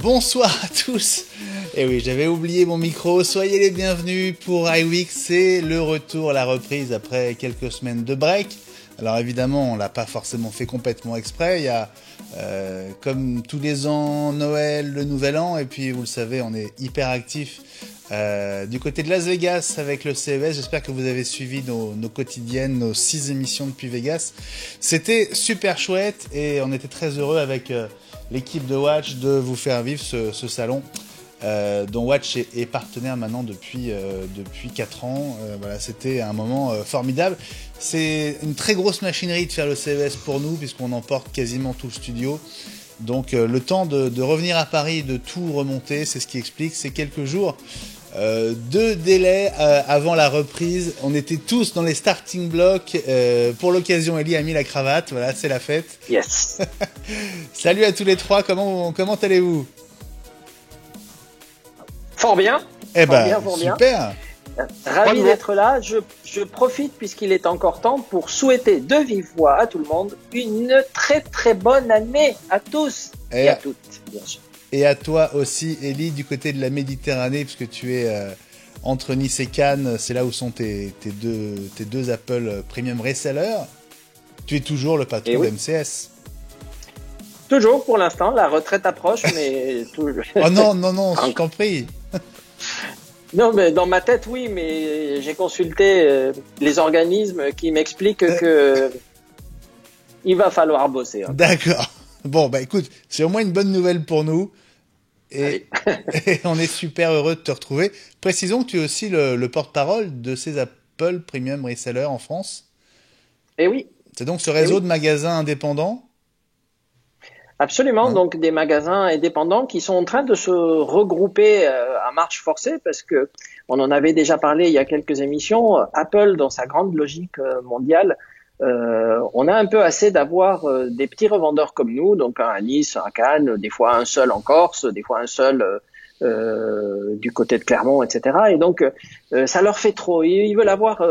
Bonsoir à tous. Et oui, j'avais oublié mon micro. Soyez les bienvenus pour iWeek. C'est le retour, la reprise après quelques semaines de break. Alors évidemment, on l'a pas forcément fait complètement exprès. Il y a, comme tous les ans, Noël, le Nouvel An. Et puis, vous le savez, on est hyper actifs du côté de Las Vegas avec le CES. J'espère que vous avez suivi nos quotidiennes, nos 6 émissions depuis Vegas. C'était super chouette et on était très heureux avec l'équipe de Watch de vous faire vivre ce salon dont Watch est partenaire maintenant depuis 4 ans. Voilà, c'était un moment formidable. C'est une très grosse machinerie de faire le CES pour nous puisqu'on emporte quasiment tout le studio. Donc le temps de revenir à Paris, de tout remonter, c'est ce qui explique ces quelques jours de délai avant la reprise. On était tous dans les starting blocks. Pour l'occasion, Ellie a mis la cravate. Voilà, c'est la fête. Yes. Salut à tous les trois. Comment allez-vous? Fort bien. Eh ben, fort super. Bien. Ravi d'être là. Je profite puisqu'il est encore temps pour souhaiter de vive voix à tout le monde une très très bonne année à tous et à toutes, bien sûr. Et à toi aussi, Ellie, du côté de la Méditerranée, puisque tu es entre Nice et Cannes, c'est là où sont tes deux Apple Premium Resellers. Tu es toujours le patron de MCS. Toujours pour l'instant, la retraite approche, mais toujours. Oh non, je t'en prie. Non, mais dans ma tête, oui, mais j'ai consulté les organismes qui m'expliquent que il va falloir bosser. Hein. D'accord. Bon, bah écoute, c'est au moins une bonne nouvelle pour nous. Et on est super heureux de te retrouver. Précisons que tu es aussi le porte-parole de ces Apple Premium Resellers en France. Eh oui. C'est donc ce réseau de magasins indépendants. Absolument, donc des magasins indépendants qui sont en train de se regrouper à marche forcée parce que on en avait déjà parlé il y a quelques émissions. Apple, dans sa grande logique mondiale, on a un peu assez d'avoir des petits revendeurs comme nous, donc un à Nice, un à Cannes, des fois un seul en Corse, des fois un seul du côté de Clermont, etc. Et donc ça leur fait trop. Ils veulent avoir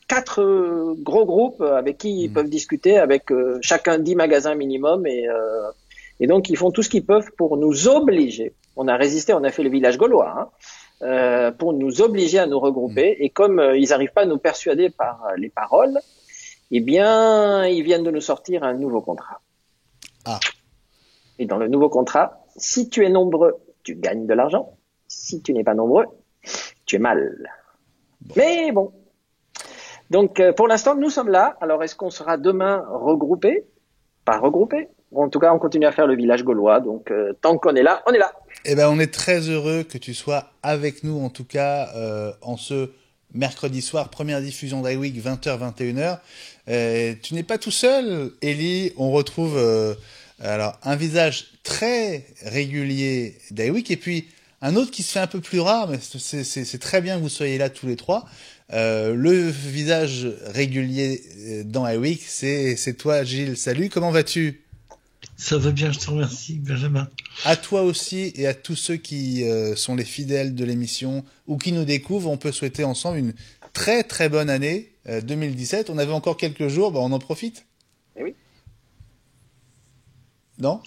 4 gros groupes avec qui ils peuvent discuter, avec chacun 10 magasins minimum, et donc ils font tout ce qu'ils peuvent pour nous obliger. On a résisté, on a fait le village gaulois, pour nous obliger à nous regrouper. Et comme ils n'arrivent pas à nous persuader par les paroles, eh bien, ils viennent de nous sortir un nouveau contrat. Ah. Et dans le nouveau contrat, si tu es nombreux, tu gagnes de l'argent. Si tu n'es pas nombreux, tu es mal. Bon. Mais bon. Donc, pour l'instant, nous sommes là. Alors, est-ce qu'on sera demain regroupés? Pas regroupés. En tout cas, on continue à faire le village gaulois. Donc, tant qu'on est là, on est là. Eh ben, on est très heureux que tu sois avec nous, en tout cas, en ce mercredi soir, première diffusion d'iWeek, 20h, 21h. Tu n'es pas tout seul, Ellie. On retrouve alors un visage très régulier d'iWeek et puis un autre qui se fait un peu plus rare, mais c'est très bien que vous soyez là tous les trois. Le visage régulier dans iWeek, c'est toi, Gilles. Salut, comment vas-tu? Ça va bien, je te remercie, Benjamin. À toi aussi et à tous ceux qui sont les fidèles de l'émission ou qui nous découvrent, on peut souhaiter ensemble une très très bonne année 2017. On avait encore quelques jours, on en profite. Eh oui. Non?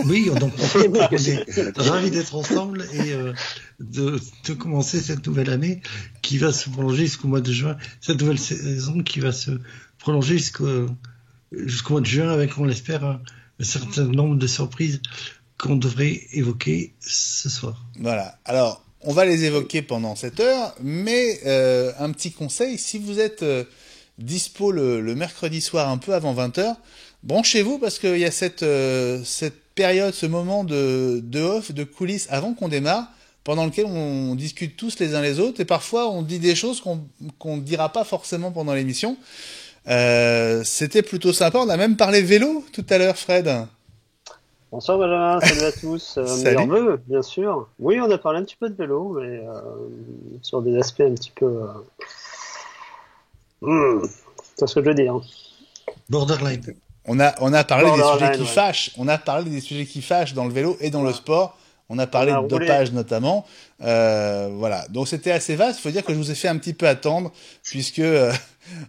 Oui, donc on est ravis d'être ensemble et de commencer cette nouvelle année qui va se prolonger jusqu'au mois de juin. Cette nouvelle saison qui va se prolonger jusqu'au mois de juin avec, on l'espère, un certain nombre de surprises qu'on devrait évoquer ce soir. Voilà. Alors, on va les évoquer pendant cette heure, mais un petit conseil, si vous êtes dispo le mercredi soir un peu avant 20h, branchez-vous parce qu'il y a cette période, ce moment de off, de coulisses avant qu'on démarre, pendant lequel on discute tous les uns les autres et parfois on dit des choses qu'on ne dira pas forcément pendant l'émission. C'était plutôt sympa. On a même parlé vélo tout à l'heure, Fred. Bonsoir Benjamin, salut à tous. Meilleurs vœux, bien sûr. Oui, on a parlé un petit peu de vélo, mais sur des aspects un petit peu... c'est ce que je veux dire. Borderline. On a parlé des sujets qui fâchent. On a parlé des sujets qui fâchent dans le vélo et dans le sport. On a parlé de dopage notamment. Voilà. Donc c'était assez vaste. Il faut dire que je vous ai fait un petit peu attendre puisque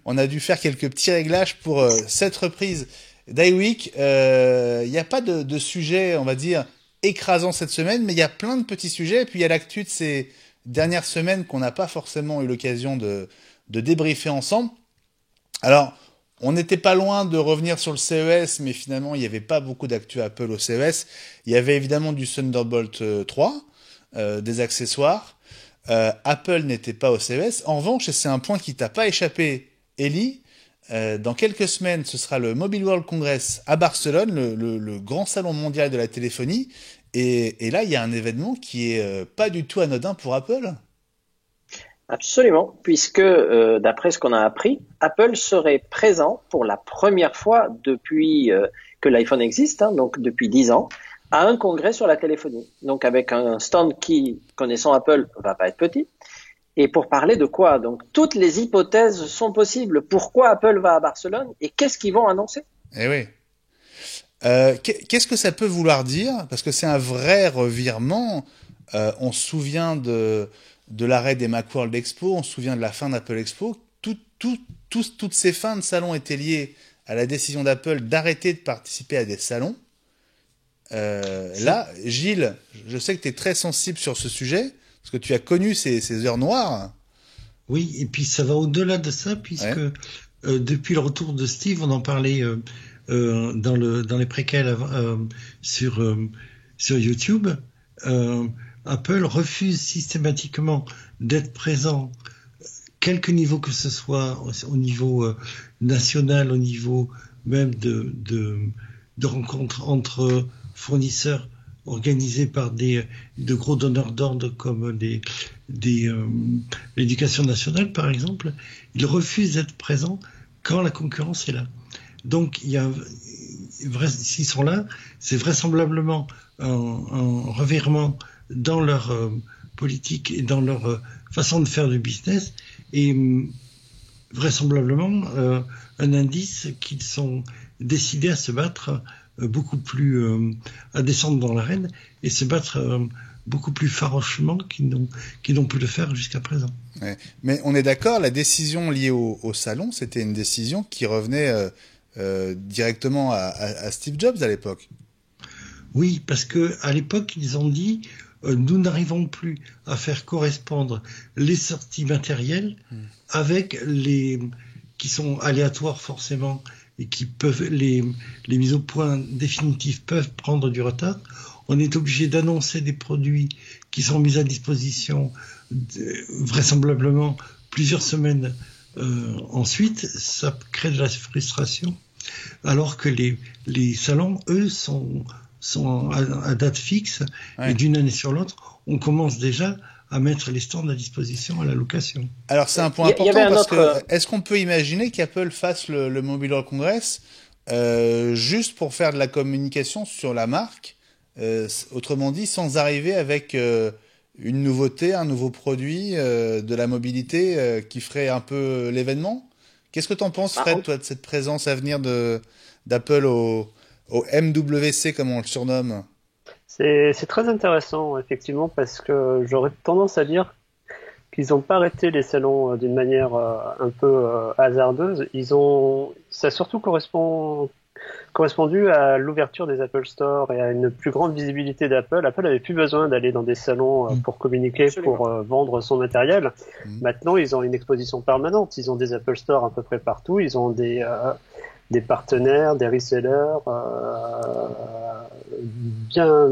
on a dû faire quelques petits réglages pour cette reprise d'iWeek. Il n'y a pas de sujet, on va dire, écrasant cette semaine, mais il y a plein de petits sujets. Et puis il y a l'actu de ces dernières semaines qu'on n'a pas forcément eu l'occasion de débriefer ensemble. Alors, on n'était pas loin de revenir sur le CES, mais finalement, il n'y avait pas beaucoup d'actu Apple au CES. Il y avait évidemment du Thunderbolt 3, des accessoires. Apple n'était pas au CES. En revanche, et c'est un point qui t'a pas échappé, Ellie, dans quelques semaines, ce sera le Mobile World Congress à Barcelone, le grand salon mondial de la téléphonie. Et là, il y a un événement qui est pas du tout anodin pour Apple. Absolument, puisque d'après ce qu'on a appris, Apple serait présent pour la première fois depuis que l'iPhone existe, donc depuis 10 ans, à un congrès sur la téléphonie. Donc avec un stand qui, connaissant Apple, va pas être petit. Et pour parler de quoi? Donc toutes les hypothèses sont possibles. Pourquoi Apple va à Barcelone et qu'est-ce qu'ils vont annoncer? Eh oui. Qu'est-ce que ça peut vouloir dire? Parce que c'est un vrai revirement. On se souvient de l'arrêt des Macworld Expo, on se souvient de la fin d'Apple Expo. Toutes ces fins de salon étaient liées à la décision d'Apple d'arrêter de participer à des salons. Là, Gilles, je sais que tu es très sensible sur ce sujet, parce que tu as connu ces heures noires. Oui, et puis ça va au-delà de ça, puisque depuis le retour de Steve, on en parlait dans les préquels sur YouTube, Apple refuse systématiquement d'être présent, quelque niveau que ce soit, au niveau national, au niveau même de rencontres entre fournisseurs organisés par de gros donneurs d'ordre comme l'éducation nationale, par exemple. Ils refusent d'être présents quand la concurrence est là. Donc, s'ils sont là, c'est vraisemblablement un revirement dans leur politique et dans leur façon de faire du business, et vraisemblablement un indice qu'ils sont décidés à se battre beaucoup plus, à descendre dans l'arène et se battre beaucoup plus farouchement qu'ils n'ont pu le faire jusqu'à présent. Ouais. Mais on est d'accord, la décision liée au salon, c'était une décision qui revenait directement à Steve Jobs à l'époque. Oui, parce que à l'époque, ils ont dit nous n'arrivons plus à faire correspondre les sorties matérielles avec les qui sont aléatoires forcément et qui peuvent les mises au point définitives peuvent prendre du retard. On est obligé d'annoncer des produits qui sont mis à disposition vraisemblablement plusieurs semaines ensuite. Ça crée de la frustration, alors que les salons, eux, sont à date fixe, et d'une année sur l'autre, on commence déjà à mettre les stands à disposition à la location. Alors c'est un point important parce que est-ce qu'on peut imaginer qu'Apple fasse le Mobile World Congress juste pour faire de la communication sur la marque, autrement dit sans arriver avec une nouveauté, un nouveau produit, de la mobilité qui ferait un peu l'événement? Qu'est-ce que t'en penses, Fred, toi, de cette présence à venir d'Apple au MWC, comme on le surnomme? C'est très intéressant, effectivement, parce que j'aurais tendance à dire qu'ils n'ont pas arrêté les salons d'une manière un peu hasardeuse. Ça a surtout correspondu à l'ouverture des Apple Store et à une plus grande visibilité d'Apple. Apple avait plus besoin d'aller dans des salons pour communiquer, pour vendre son matériel. Maintenant, ils ont une exposition permanente. Ils ont des Apple Store à peu près partout. Ils ont des partenaires, des resellers, bien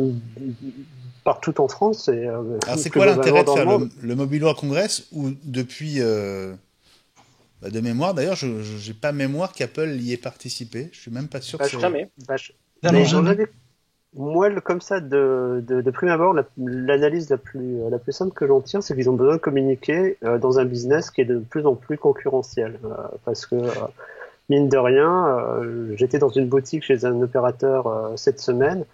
partout en France. Alors c'est quoi l'intérêt de faire le Mobile World Congress où depuis, de mémoire d'ailleurs, je n'ai pas mémoire qu'Apple y ait participé. Je suis même pas sûr que c'est... Jamais. Moi, comme ça, de prime abord, l'analyse la plus simple que j'en tire, c'est qu'ils ont besoin de communiquer dans un business qui est de plus en plus concurrentiel. Parce que mine de rien, j'étais dans une boutique chez un opérateur cette semaine.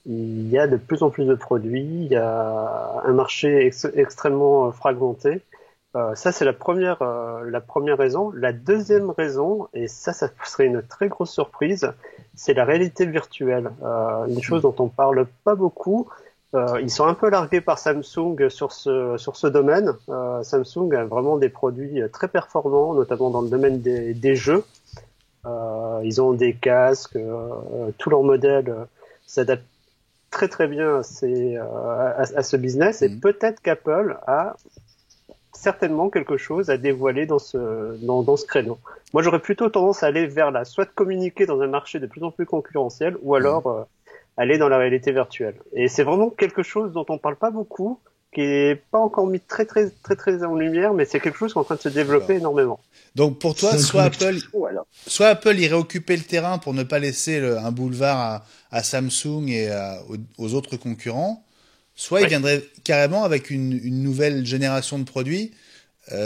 Il y a de plus en plus de produits, il y a un marché extrêmement fragmenté. Ça, c'est la première raison. La deuxième raison, et ça serait une très grosse surprise, c'est la réalité virtuelle. Une chose dont on parle pas beaucoup. Ils sont un peu largués par Samsung sur ce domaine. Samsung a vraiment des produits très performants, notamment dans le domaine des jeux. Ils ont des casques, tous leurs modèles s'adaptent très très bien à ce business, et peut-être qu'Apple a certainement quelque chose à dévoiler dans ce créneau. Moi, j'aurais plutôt tendance à aller vers soit de communiquer dans un marché de plus en plus concurrentiel, ou alors aller dans la réalité virtuelle. Et c'est vraiment quelque chose dont on parle pas beaucoup, qui est pas encore mis très très très très en lumière, mais c'est quelque chose qui est en train de se développer énormément. Donc pour toi, soit Apple irait occuper le terrain pour ne pas laisser un boulevard à Samsung et aux autres concurrents, soit il viendrait carrément avec une nouvelle génération de produits.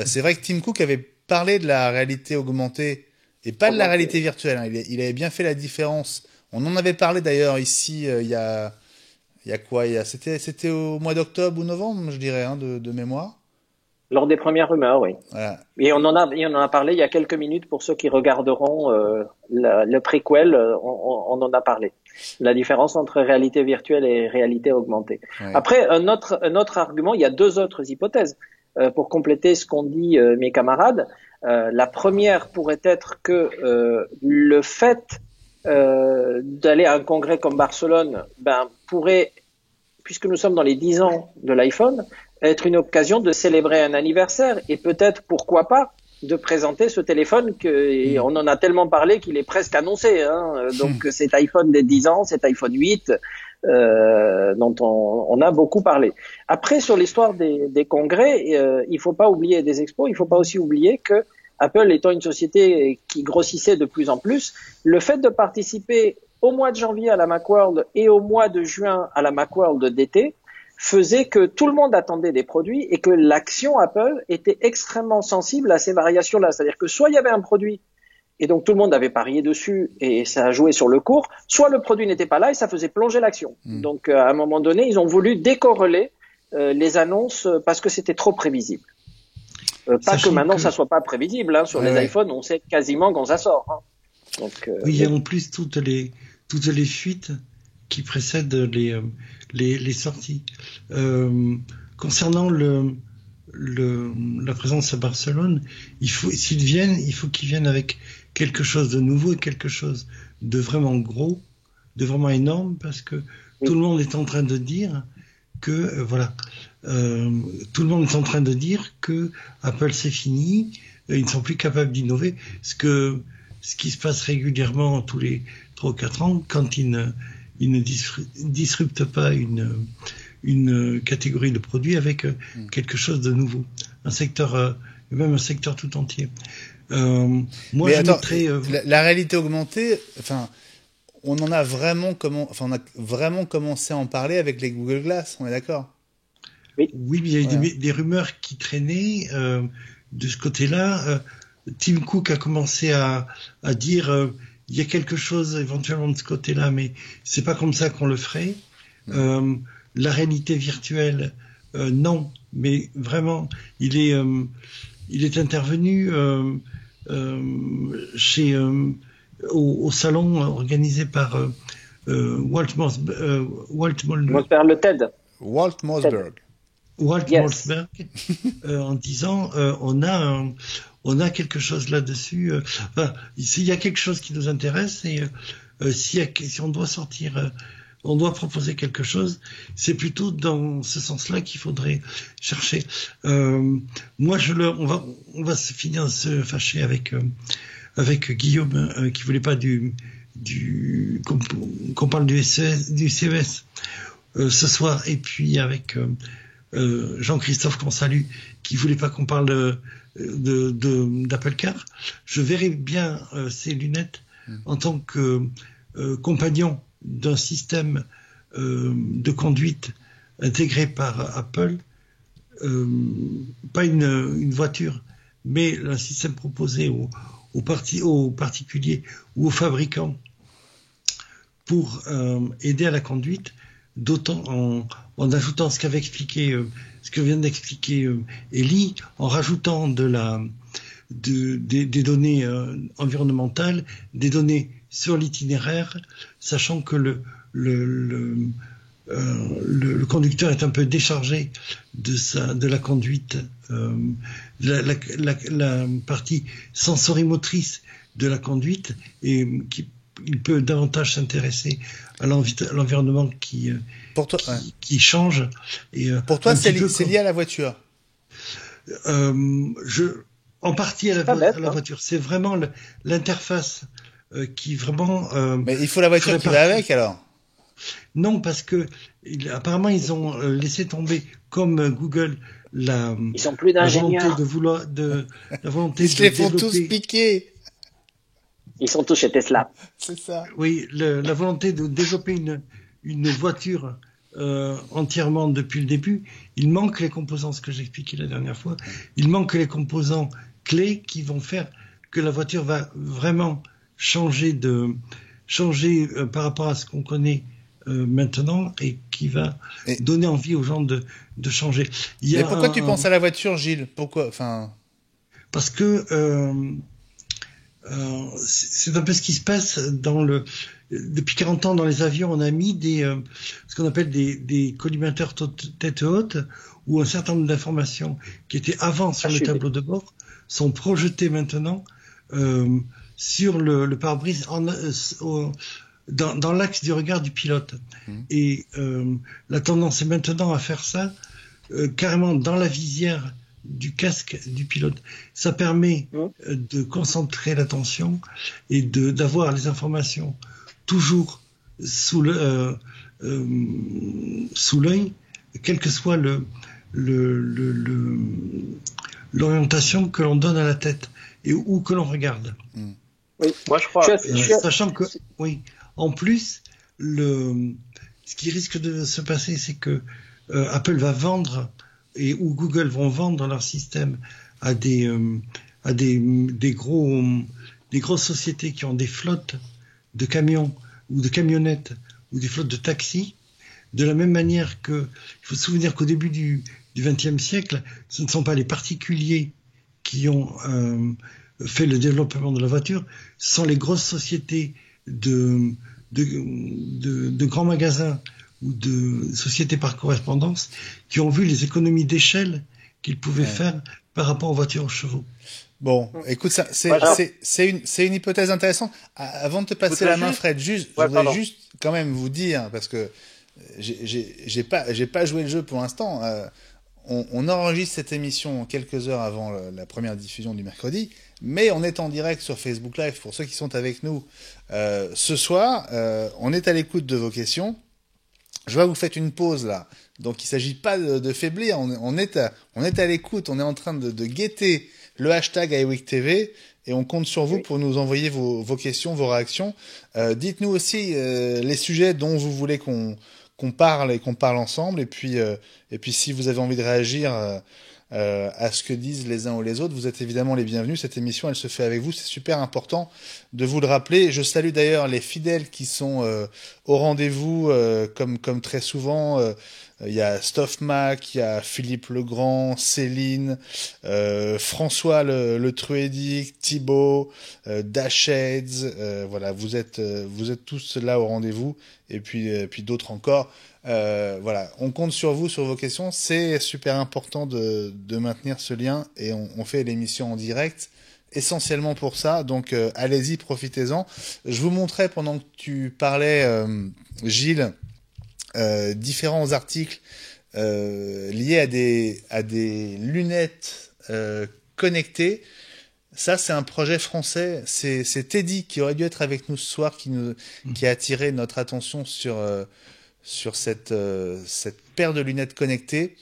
C'est vrai que Tim Cook avait parlé de la réalité augmentée et pas de la réalité virtuelle. Hein. Il avait bien fait la différence. On en avait parlé d'ailleurs ici il y a quoi? C'était au mois d'octobre ou novembre, je dirais, hein, de mémoire. Lors des premières rumeurs, oui. Voilà. Et on en a parlé il y a quelques minutes pour ceux qui regarderont le préquel. On en a parlé. La différence entre réalité virtuelle et réalité augmentée. Ouais. Après, un autre argument, il y a deux autres hypothèses pour compléter ce qu'ont dit mes camarades. La première pourrait être que le fait d'aller à un congrès comme Barcelone, pourrait, puisque nous sommes dans les 10 ans de l'iPhone, être une occasion de célébrer un anniversaire et peut-être, pourquoi pas, de présenter ce téléphone et on en a tellement parlé qu'il est presque annoncé. Hein. Donc cet iPhone des 10 ans, cet iPhone 8, dont on a beaucoup parlé. Après, sur l'histoire des congrès, il faut pas oublier des expos, il faut pas aussi oublier que Apple étant une société qui grossissait de plus en plus, le fait de participer au mois de janvier à la Macworld et au mois de juin à la Macworld d'été faisait que tout le monde attendait des produits et que l'action Apple était extrêmement sensible à ces variations-là. C'est-à-dire que soit il y avait un produit et donc tout le monde avait parié dessus et ça a joué sur le cours, soit le produit n'était pas là et ça faisait plonger l'action. Donc à un moment donné, ils ont voulu décorréler les annonces parce que c'était trop prévisible. Pas que maintenant ça soit pas prévisible, hein. Sur les iPhones, on sait quasiment quand ça sort. Hein. Donc, oui, il y a en plus toutes les fuites qui précèdent les sorties. Concernant la présence à Barcelone, s'ils viennent, il faut qu'ils viennent avec quelque chose de nouveau et quelque chose de vraiment gros, de vraiment énorme, parce que tout le monde est en train de dire que tout le monde est en train de dire que Apple c'est fini, ils ne sont plus capables d'innover, ce qui se passe régulièrement tous les 3 ou 4 ans quand ils ne disruptent pas une catégorie de produits avec quelque chose de nouveau, même un secteur tout entier. Moi, mais attends, la réalité augmentée, on a vraiment commencé à en parler avec les Google Glass, on est d'accord? Oui, mais il y a eu des rumeurs qui traînaient de ce côté-là. Tim Cook a commencé à dire il y a quelque chose éventuellement de ce côté-là, mais c'est pas comme ça qu'on le ferait. La réalité virtuelle, non, mais vraiment, il est intervenu au salon organisé par Walt Mossberg, en disant on a quelque chose là-dessus. S'il y a quelque chose qui nous intéresse et si on doit sortir, on doit proposer quelque chose, c'est plutôt dans ce sens-là qu'il faudrait chercher. Moi, on va se finir se fâcher avec Guillaume qui voulait pas qu'on parle du CES ce soir, et puis avec Jean-Christophe qu'on salue, qui voulait pas qu'on parle d'Apple Car. Je verrais bien ces lunettes en tant que compagnon d'un système de conduite intégré par Apple, pas une voiture, mais un système proposé aux particuliers ou aux fabricants pour aider à la conduite, d'autant en ajoutant ce que vient d'expliquer Elie, en rajoutant des données environnementales, des données sur l'itinéraire, sachant que le conducteur est un peu déchargé de la conduite, la partie sensorimotrice de la conduite, et qui il peut davantage s'intéresser à l'environnement qui change. Et, pour toi, c'est lié à la voiture. En partie à la voiture. C'est vraiment l'interface qui vraiment. Mais il faut la voiture qui va avec alors. Non, parce que apparemment ils ont laissé tomber, comme Google, ils sont plus d'ingénieurs. La volonté ils se les font tous piquer. Ils sont tous chez Tesla. C'est ça. Oui, la volonté de développer une voiture entièrement depuis le début. Il manque les composants, ce que j'expliquais la dernière fois. Il manque les composants clés qui vont faire que la voiture va vraiment changer par rapport à ce qu'on connaît maintenant et qui va donner envie aux gens de changer. Mais pourquoi tu penses à la voiture, Gilles? Pourquoi? Parce que c'est un peu ce qui se passe depuis 40 ans dans les avions. On a mis ce qu'on appelle des collimateurs tête haute, où un certain nombre d'informations qui étaient avant sur le tableau de bord sont projetées maintenant sur le pare-brise dans l'axe du regard du pilote. Et la tendance est maintenant à faire ça carrément dans la visière du casque du pilote. Ça permet de concentrer l'attention et d'avoir les informations toujours sous l'œil, quelle que soit l'orientation que l'on donne à la tête et où que l'on regarde. Oui, moi je crois. Sachant que, oui, en plus, ce qui risque de se passer, c'est que Apple va vendre ou Google vont vendre leur système à des grosses sociétés qui ont des flottes de camions ou de camionnettes ou des flottes de taxis. De la même manière il faut se souvenir qu'au début du XXe siècle, ce ne sont pas les particuliers qui ont fait le développement de la voiture, ce sont les grosses sociétés de grands magasins ou de sociétés par correspondance qui ont vu les économies d'échelle qu'ils pouvaient faire par rapport aux voitures aux chevaux. Bon, écoute, c'est une hypothèse intéressante. Avant de te passer la main, Fred, je voudrais juste quand même vous dire, parce que j'ai pas joué le jeu pour l'instant. On enregistre cette émission quelques heures avant la première diffusion du mercredi, mais on est en direct sur Facebook Live pour ceux qui sont avec nous ce soir. On est à l'écoute de vos questions. Je vois que vous faites une pause là, donc il s'agit pas de faiblir. On est à l'écoute, on est en train de guetter le hashtag iWeekTV et on compte sur vous pour nous envoyer vos questions, vos réactions. Dites-nous aussi les sujets dont vous voulez qu'on parle et qu'on parle ensemble. Et puis si vous avez envie de réagir à ce que disent les uns ou les autres, vous êtes évidemment les bienvenus. Cette émission, elle se fait avec vous. C'est super important de vous le rappeler. Je salue d'ailleurs les fidèles qui sont au rendez-vous, comme très souvent. Il y a Stoffmac, il y a Philippe Legrand, Céline, François le Truédic, Thibaut, Dasheds. Voilà, vous êtes tous là au rendez-vous. Et puis d'autres encore. Voilà, on compte sur vous, sur vos questions. C'est super important de maintenir ce lien et on fait l'émission en direct essentiellement pour ça. Donc allez-y, profitez-en. Je vous montrais pendant que tu parlais, Gilles, différents articles liés à des lunettes connectées. Ça, c'est un projet français. C'est Teddy qui aurait dû être avec nous ce soir qui a attiré notre attention sur cette paire de lunettes connectées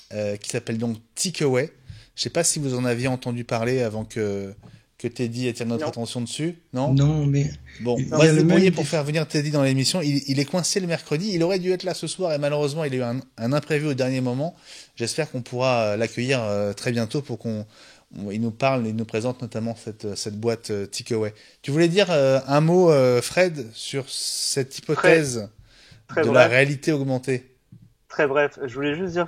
qui s'appelle donc Takeaway. Je sais pas si vous en aviez entendu parler avant que Teddy attire notre attention dessus. Non, mais bon, on va se débrouiller pour faire venir Teddy dans l'émission. Il est coincé le mercredi. Il aurait dû être là ce soir et malheureusement il a eu un imprévu au dernier moment. J'espère qu'on pourra l'accueillir très bientôt pour il nous parle, il nous présente notamment cette boîte Takeaway. Tu voulais dire un mot, Fred, sur cette hypothèse très de bref. La réalité augmentée? Très bref, je voulais juste dire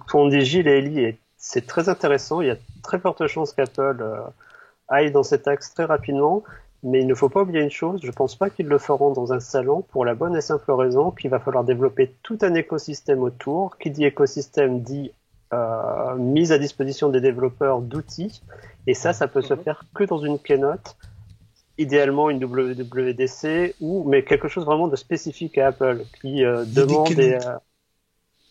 qu'on dit Gilles et Ellie, c'est très intéressant. Il y a très forte chance qu'Apple aille dans cet axe très rapidement, mais il ne faut pas oublier une chose, je pense pas qu'ils le feront dans un salon pour la bonne et simple raison qu'il va falloir développer tout un écosystème autour. Qui dit écosystème dit mise à disposition des développeurs d'outils, et ça peut se faire que dans une keynote idéalement une WWDC mais quelque chose vraiment de spécifique à Apple qui demande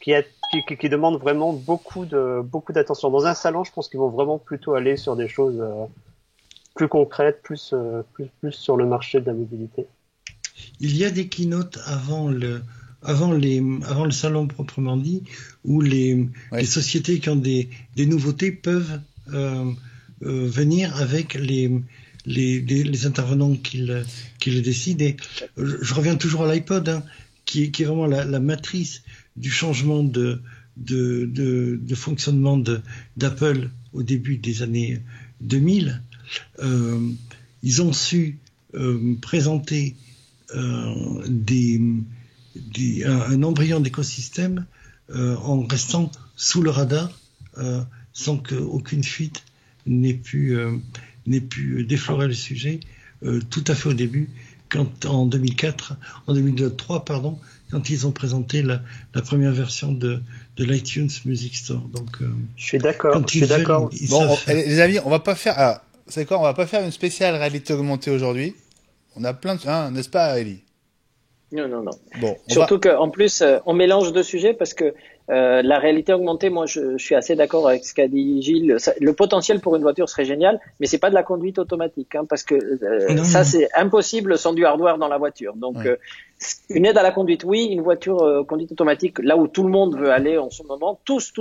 qui demande vraiment beaucoup d'attention. Dans un salon, je pense qu'ils vont vraiment plutôt aller sur des choses plus concrètes, plus sur le marché de la mobilité. Il y a des keynotes avant le salon proprement dit, où les sociétés qui ont des nouveautés peuvent venir avec les intervenants qui le décident. Et je reviens toujours à l'iPod, qui est vraiment la matrice du changement de fonctionnement d'Apple au début des années 2000. Ils ont su présenter un embryon d'écosystème en restant sous le radar sans qu'aucune fuite n'ait pu déflorer le sujet tout à fait au début, en 2003 quand ils ont présenté la première version de l'iTunes Music Store. Donc je suis d'accord. Bon, les amis, on va pas faire c'est quoi, on va pas faire une spéciale réalité augmentée aujourd'hui. On a plein de n'est-ce pas, Ellie? Non. Bon, surtout qu'en plus, on mélange deux sujets parce que la réalité augmentée, moi, je suis assez d'accord avec ce qu'a dit Gilles. Le potentiel pour une voiture serait génial, mais c'est pas de la conduite automatique, parce que c'est impossible sans du hardware dans la voiture. Donc, une aide à la conduite, oui. Une voiture conduite automatique, là où tout le monde veut aller en ce moment, tous.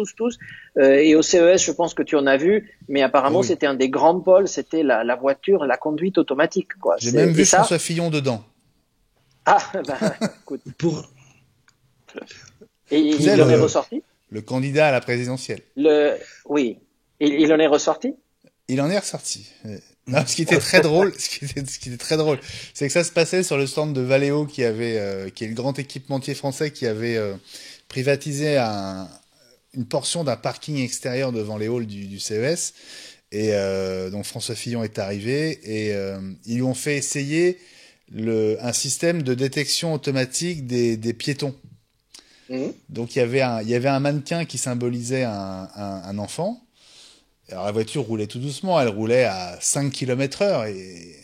Et au CES, je pense que tu en as vu, mais apparemment, c'était un des grands pôles, c'était la voiture, la conduite automatique, quoi. J'ai même vu François Fillon dedans. Ah, écoute. Et il en est ressorti? Le candidat à la présidentielle. Oui. Il en est ressorti? Il en est ressorti. Non, ce qui était très drôle, c'est que ça se passait sur le stand de Valeo qui est le grand équipementier français qui avait privatisé une portion d'un parking extérieur devant les halls du CES. Et donc François Fillon est arrivé et ils lui ont fait essayer un système de détection automatique des piétons. Donc il y avait un mannequin qui symbolisait un enfant. Alors la voiture roulait tout doucement, elle roulait à 5 km/h et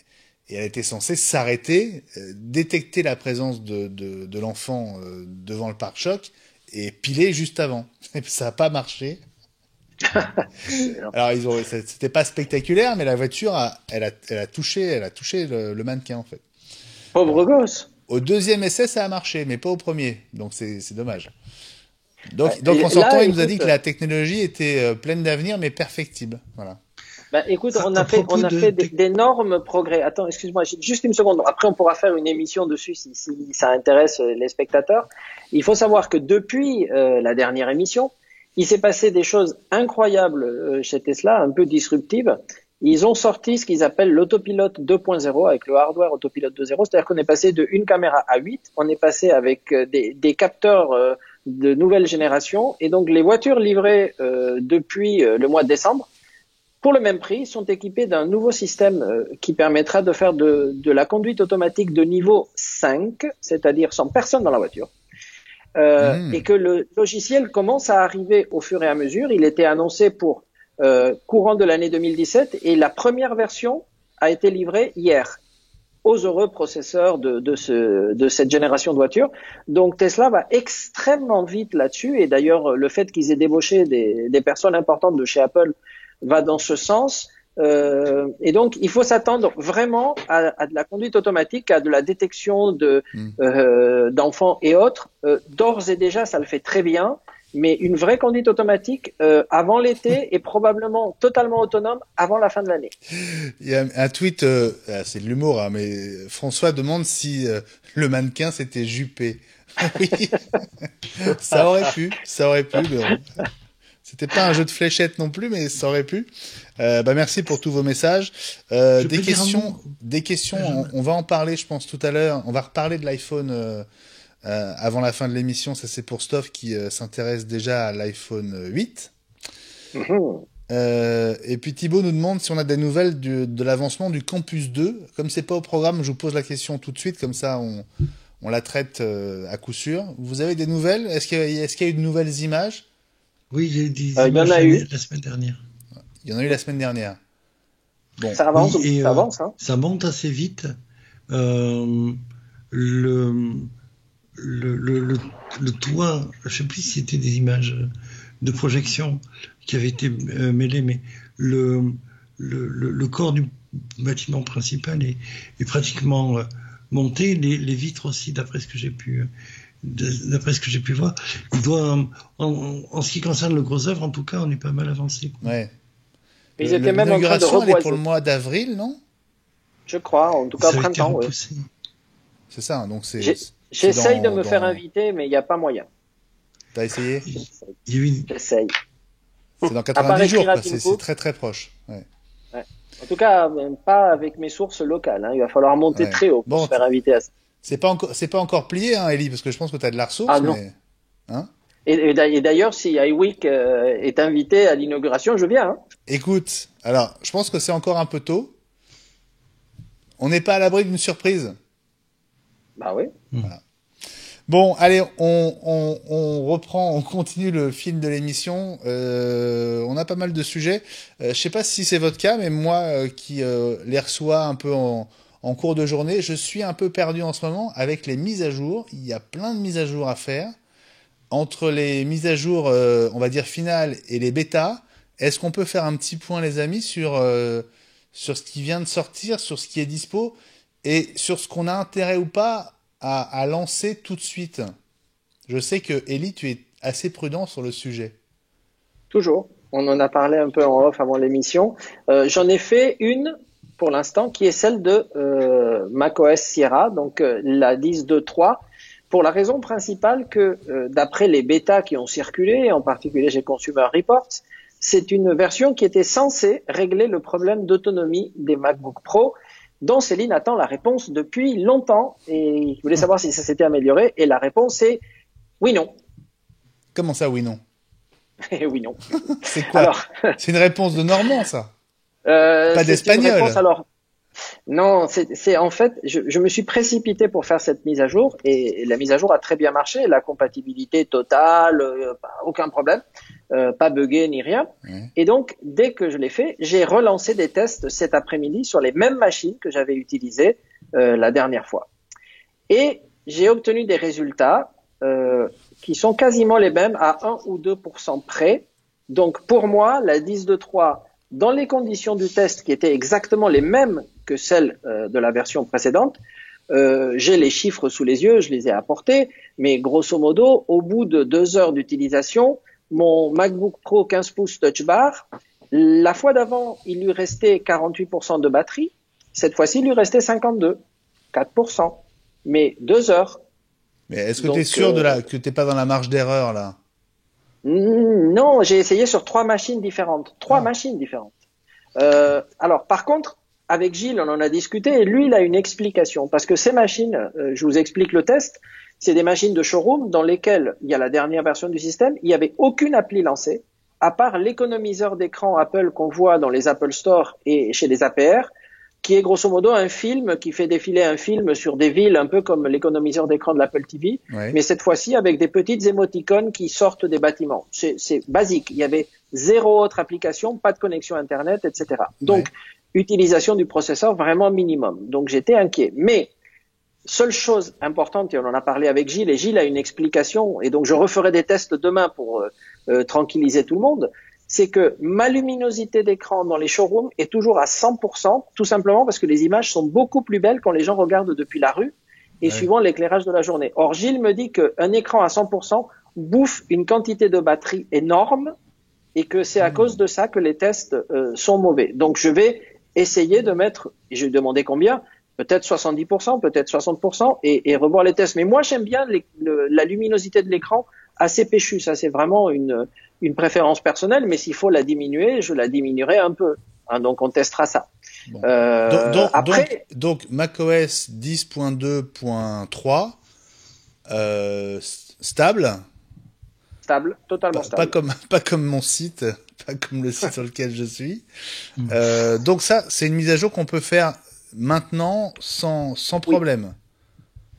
elle était censée s'arrêter, détecter la présence de l'enfant devant le pare-choc et piler juste avant. Ça n'a pas marché. Alors c'était pas spectaculaire, mais la voiture elle a touché le mannequin en fait. Pauvre gosse. Au deuxième essai, ça a marché, mais pas au premier. Donc, c'est dommage. Donc en sortant, il nous a dit que la technologie était pleine d'avenir, mais perfectible. Voilà. Écoute, on a fait d'énormes progrès. Attends, excuse-moi, juste une seconde. Après, on pourra faire une émission dessus si ça intéresse les spectateurs. Il faut savoir que depuis la dernière émission, il s'est passé des choses incroyables chez Tesla, un peu disruptives. Ils ont sorti ce qu'ils appellent l'autopilote 2.0 avec le hardware autopilote 2.0, c'est-à-dire qu'on est passé de une caméra à 8, on est passé avec des capteurs de nouvelle génération, et donc les voitures livrées depuis le mois de décembre, pour le même prix, sont équipées d'un nouveau système qui permettra de faire de la conduite automatique de niveau 5, c'est-à-dire sans personne dans la voiture. Et que le logiciel commence à arriver au fur et à mesure. Il était annoncé pour courant de l'année 2017 et la première version a été livrée hier aux heureux processeurs de cette génération de voitures. Donc Tesla va extrêmement vite là-dessus, et d'ailleurs le fait qu'ils aient débauché des personnes importantes de chez Apple va dans ce sens. Et donc il faut s'attendre vraiment à de la conduite automatique, à de la détection d'enfants et autres. D'ores et déjà, ça le fait très bien. Mais une vraie conduite automatique avant l'été et probablement totalement autonome avant la fin de l'année. Il y a un tweet, c'est de l'humour, mais François demande si le mannequin s'était jupé. Oui, ça aurait pu, mais bon. C'était pas un jeu de fléchettes non plus, mais ça aurait pu. Merci pour tous vos messages. Des questions, on va en parler, je pense, tout à l'heure. On va reparler de l'iPhone avant la fin de l'émission. Ça, c'est pour Stoff qui s'intéresse déjà à l'iPhone 8. Et puis Thibaut nous demande si on a des nouvelles de l'avancement du Campus 2. Comme c'est pas au programme, je vous pose la question tout de suite, comme ça on la traite à coup sûr. Vous avez des nouvelles? Est-ce qu'il y a eu de nouvelles images? Oui, j'ai dit il y en a eu la semaine dernière. Il y en a eu la semaine dernière. Bon. Ça avance, Oui, et, ça avance, hein. ça monte assez vite. Le, le toit, je sais plus si c'était des images de projection qui avaient été mêlées, mais le corps du bâtiment principal est pratiquement monté, les vitres aussi, d'après ce que j'ai pu voir. Il doit, en ce qui concerne le gros œuvre, en tout cas, on est pas mal avancé. Ouais. Ils étaient même en train de l'inauguration, elle est pour reboiser. le mois d'avril, non? Je crois, en tout cas au Ça a été printemps. Ouais. repoussé. C'est ça, donc c'est... J'essaye de dans- me faire dans- inviter, mais il n'y a pas moyen. T'as essayé? Il y a eu une- J'essaye. C'est dans À part 90 jours, écrire à quoi. Tim C'est Cook. très très proche. Ouais. En tout cas, pas avec mes sources locales. Hein. Il va falloir monter Ouais. très haut pour Bon, se faire inviter à ça. C'est pas encore plié, hein, Ellie, parce que je pense que t'as de la ressource, Ah, non. mais... Hein? Et d'ailleurs, si iWeek est invité à l'inauguration, je viens. Hein. Écoute, alors, je pense que c'est encore un peu tôt. On n'est pas à l'abri d'une surprise. Bah oui. Bon, allez, on reprend, on continue le fil de l'émission. On a pas mal de sujets. Je sais pas si c'est votre cas, mais moi qui les reçois un peu en cours de journée, je suis un peu perdu en ce moment avec les mises à jour. Il y a plein de mises à jour à faire. Entre les mises à jour, on va dire finales et les bêtas, est-ce qu'on peut faire un petit point, les amis, sur ce qui vient de sortir, sur ce qui est dispo et sur ce qu'on a intérêt ou pas à lancer tout de suite? Je sais que, Ellie, tu es assez prudent sur le sujet. Toujours. On en a parlé un peu en off avant l'émission. J'en ai fait une pour l'instant qui est celle de macOS Sierra, donc la 10.2.3, pour la raison principale que d'après les bêtas qui ont circulé, en particulier chez Consumer Reports, c'est une version qui était censée régler le problème d'autonomie des MacBook Pro, dont Céline attend la réponse depuis longtemps et je voulais savoir si ça s'était amélioré et la réponse est oui, non. Comment ça, oui, non? Oui, non. C'est quoi? Alors, c'est une réponse de Normand, ça? Pas d'espagnol. Alors, non, c'est en fait, je me suis précipité pour faire cette mise à jour et la mise à jour a très bien marché, la compatibilité totale, aucun problème, pas buggé ni rien. Et donc, dès que je l'ai fait, j'ai relancé des tests cet après-midi sur les mêmes machines que j'avais utilisées la dernière fois. Et j'ai obtenu des résultats qui sont quasiment les mêmes à 1 ou 2% près. Donc, pour moi, la 10.2.3 dans les conditions du test qui étaient exactement les mêmes que celles de la version précédente, j'ai les chiffres sous les yeux, je les ai apportés, mais grosso modo, au bout de 2 heures d'utilisation, mon MacBook Pro 15 pouces Touch Bar, la fois d'avant, il lui restait 48% de batterie, cette fois-ci, il lui restait 52, 4%, mais 2 heures. Mais est-ce que tu es sûr que t'es pas dans la marge d'erreur, là? Non, j'ai essayé sur 3 machines différentes. 3 machines différentes. Alors, par contre, avec Gilles, on en a discuté et lui, il a une explication. Parce que ces machines, je vous explique le test, c'est des machines de showroom dans lesquelles il y a la dernière version du système, il n'y avait aucune appli lancée, à part l'économiseur d'écran Apple qu'on voit dans les Apple Store et chez les APR, qui est grosso modo un film qui fait défiler un film sur des villes, un peu comme l'économiseur d'écran de l'Apple TV, mais cette fois-ci avec des petites émoticônes qui sortent des bâtiments. C'est basique. Il y avait 0 autre application, pas de connexion Internet, etc. Donc, utilisation du processeur vraiment minimum. Donc, j'étais inquiet. Mais, seule chose importante, et on en a parlé avec Gilles, et Gilles a une explication, et donc je referai des tests demain pour tranquilliser tout le monde, c'est que ma luminosité d'écran dans les showrooms est toujours à 100%, tout simplement parce que les images sont beaucoup plus belles quand les gens regardent depuis la rue et suivant l'éclairage de la journée. Or, Gilles me dit qu'un écran à 100% bouffe une quantité de batterie énorme et que c'est à cause de ça que les tests sont mauvais. Donc, je vais essayer de mettre, et je vais demander combien, peut-être 70%, peut-être 60% et revoir les tests. Mais moi, j'aime bien la luminosité de l'écran assez péchue. Ça, c'est vraiment une préférence personnelle, mais s'il faut la diminuer, je la diminuerai un peu. Hein, donc, on testera ça. Bon. Donc, macOS 10.2.3, stable. Stable, totalement stable. Pas comme mon site, pas comme le site sur lequel je suis. Donc ça, c'est une mise à jour qu'on peut faire maintenant sans problème.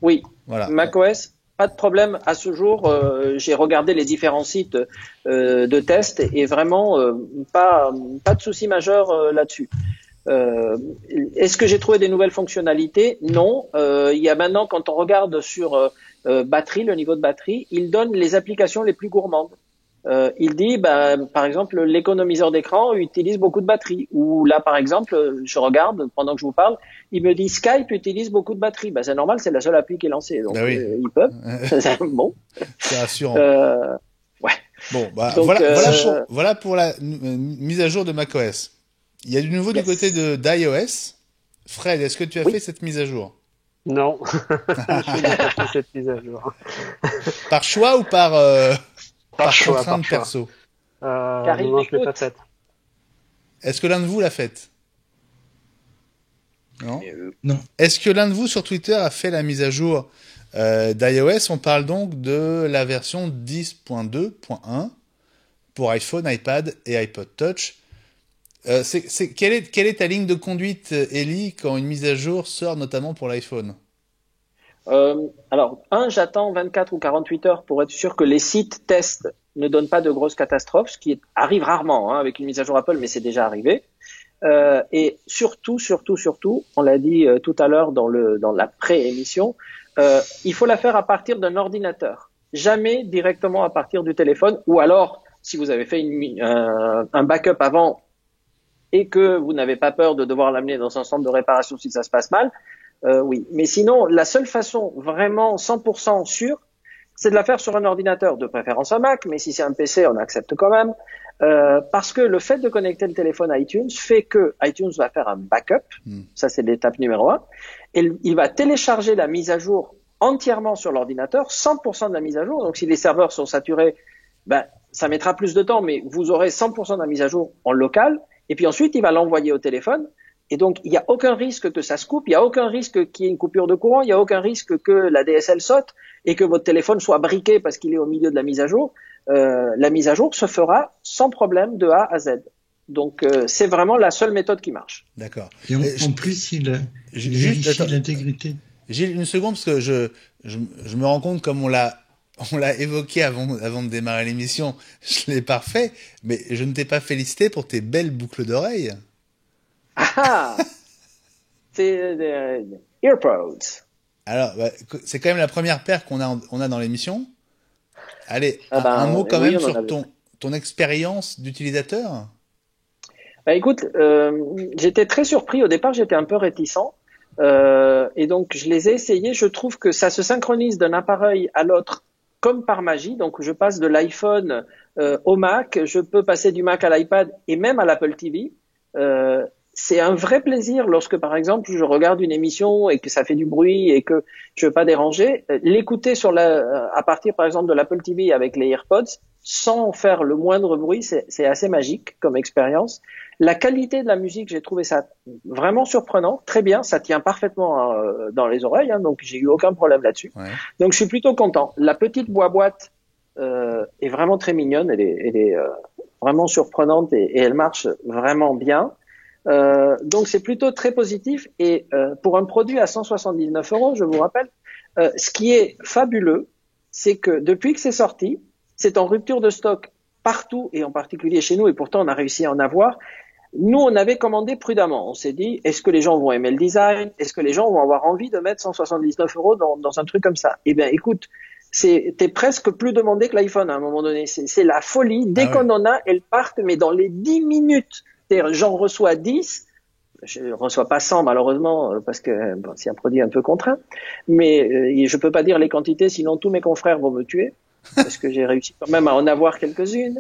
Oui. Voilà. macOS, pas de problème à ce jour. J'ai regardé les différents sites de test et vraiment pas de souci majeur là-dessus. Est-ce que j'ai trouvé des nouvelles fonctionnalités? Non. Il y a maintenant, quand on regarde sur batterie, le niveau de batterie, il donne les applications les plus gourmandes. Il dit, par exemple, l'économiseur d'écran utilise beaucoup de batterie. Ou là, par exemple, je regarde pendant que je vous parle, il me dit Skype utilise beaucoup de batterie. C'est normal, c'est la seule appli qui est lancée, donc oui. Ils peuvent. Bon, c'est rassurant. Ouais. Bon, donc, voilà pour la mise à jour de macOS. Il y a du nouveau du côté d'iOS. Fred, est-ce que tu as fait cette mise à jour? Non, je n'ai pas fait cette mise à jour. Par choix ou par choix, contrainte par choix. perso? Non, je l'ai pas faite. Est-ce que l'un de vous l'a faite? Non. Non. Est-ce que l'un de vous sur Twitter a fait la mise à jour d'iOS? On parle donc de la version 10.2.1 pour iPhone, iPad et iPod Touch. Quelle est ta ligne de conduite, Ellie, quand une mise à jour sort, notamment pour l'iPhone? Alors, j'attends 24 ou 48 heures pour être sûr que les sites tests ne donnent pas de grosses catastrophes, ce qui arrive rarement avec une mise à jour Apple, mais c'est déjà arrivé. Et surtout, on l'a dit tout à l'heure dans la pré-émission, il faut la faire à partir d'un ordinateur, jamais directement à partir du téléphone, ou alors, si vous avez fait un backup avant et que vous n'avez pas peur de devoir l'amener dans un centre de réparation si ça se passe mal, oui. Mais sinon, la seule façon vraiment 100% sûre, c'est de la faire sur un ordinateur, de préférence un Mac, mais si c'est un PC, on accepte quand même, parce que le fait de connecter le téléphone à iTunes fait que iTunes va faire un backup, ça c'est l'étape numéro 1, et il va télécharger la mise à jour entièrement sur l'ordinateur, 100% de la mise à jour, donc si les serveurs sont saturés, ça mettra plus de temps, mais vous aurez 100% de la mise à jour en local, et puis ensuite il va l'envoyer au téléphone. Et donc, il n'y a aucun risque que ça se coupe, il n'y a aucun risque qu'il y ait une coupure de courant, il n'y a aucun risque que la DSL saute et que votre téléphone soit briqué parce qu'il est au milieu de la mise à jour. La mise à jour se fera sans problème de A à Z. Donc, c'est vraiment la seule méthode qui marche. D'accord. Et en plus, il vérifie l'intégrité. Gilles, une seconde, parce que je me rends compte, comme on l'a évoqué avant de démarrer l'émission, je l'ai pas fait, mais je ne t'ai pas félicité pour tes belles boucles d'oreilles. Ah, c'est AirPods. Alors, c'est quand même la première paire qu'on a dans l'émission. Allez, un mot quand même sur ton expérience d'utilisateur. Écoute, j'étais très surpris. Au départ, j'étais un peu réticent. Et donc, je les ai essayés. Je trouve que ça se synchronise d'un appareil à l'autre comme par magie. Donc, je passe de l'iPhone au Mac. Je peux passer du Mac à l'iPad et même à l'Apple TV. C'est un vrai plaisir lorsque, par exemple, je regarde une émission et que ça fait du bruit et que je veux pas déranger. L'écouter à partir, par exemple, de l'Apple TV avec les AirPods, sans faire le moindre bruit, c'est assez magique comme expérience. La qualité de la musique, j'ai trouvé ça vraiment surprenant, très bien. Ça tient parfaitement dans les oreilles, donc j'ai eu aucun problème là-dessus. Ouais. Donc je suis plutôt content. La petite boîte est vraiment très mignonne. Elle est vraiment surprenante et elle marche vraiment bien. Donc c'est plutôt très positif et pour un produit à 179 €, je vous rappelle, ce qui est fabuleux, c'est que depuis que c'est sorti, c'est en rupture de stock partout et en particulier chez nous et pourtant on a réussi à en avoir. Nous, on avait commandé prudemment. On s'est dit, est-ce que les gens vont aimer le design? Est-ce que les gens vont avoir envie de mettre 179 € dans un truc comme ça? Eh bien, écoute, t'es presque plus demandé que l'iPhone à un moment donné. C'est la folie. Dès qu'on en a, elles partent, mais dans les 10 minutes. C'est-à-dire, j'en reçois 10. Je reçois pas 100 malheureusement parce que c'est un produit un peu contraint. Mais je peux pas dire les quantités, sinon tous mes confrères vont me tuer parce que j'ai réussi quand même à en avoir quelques-unes.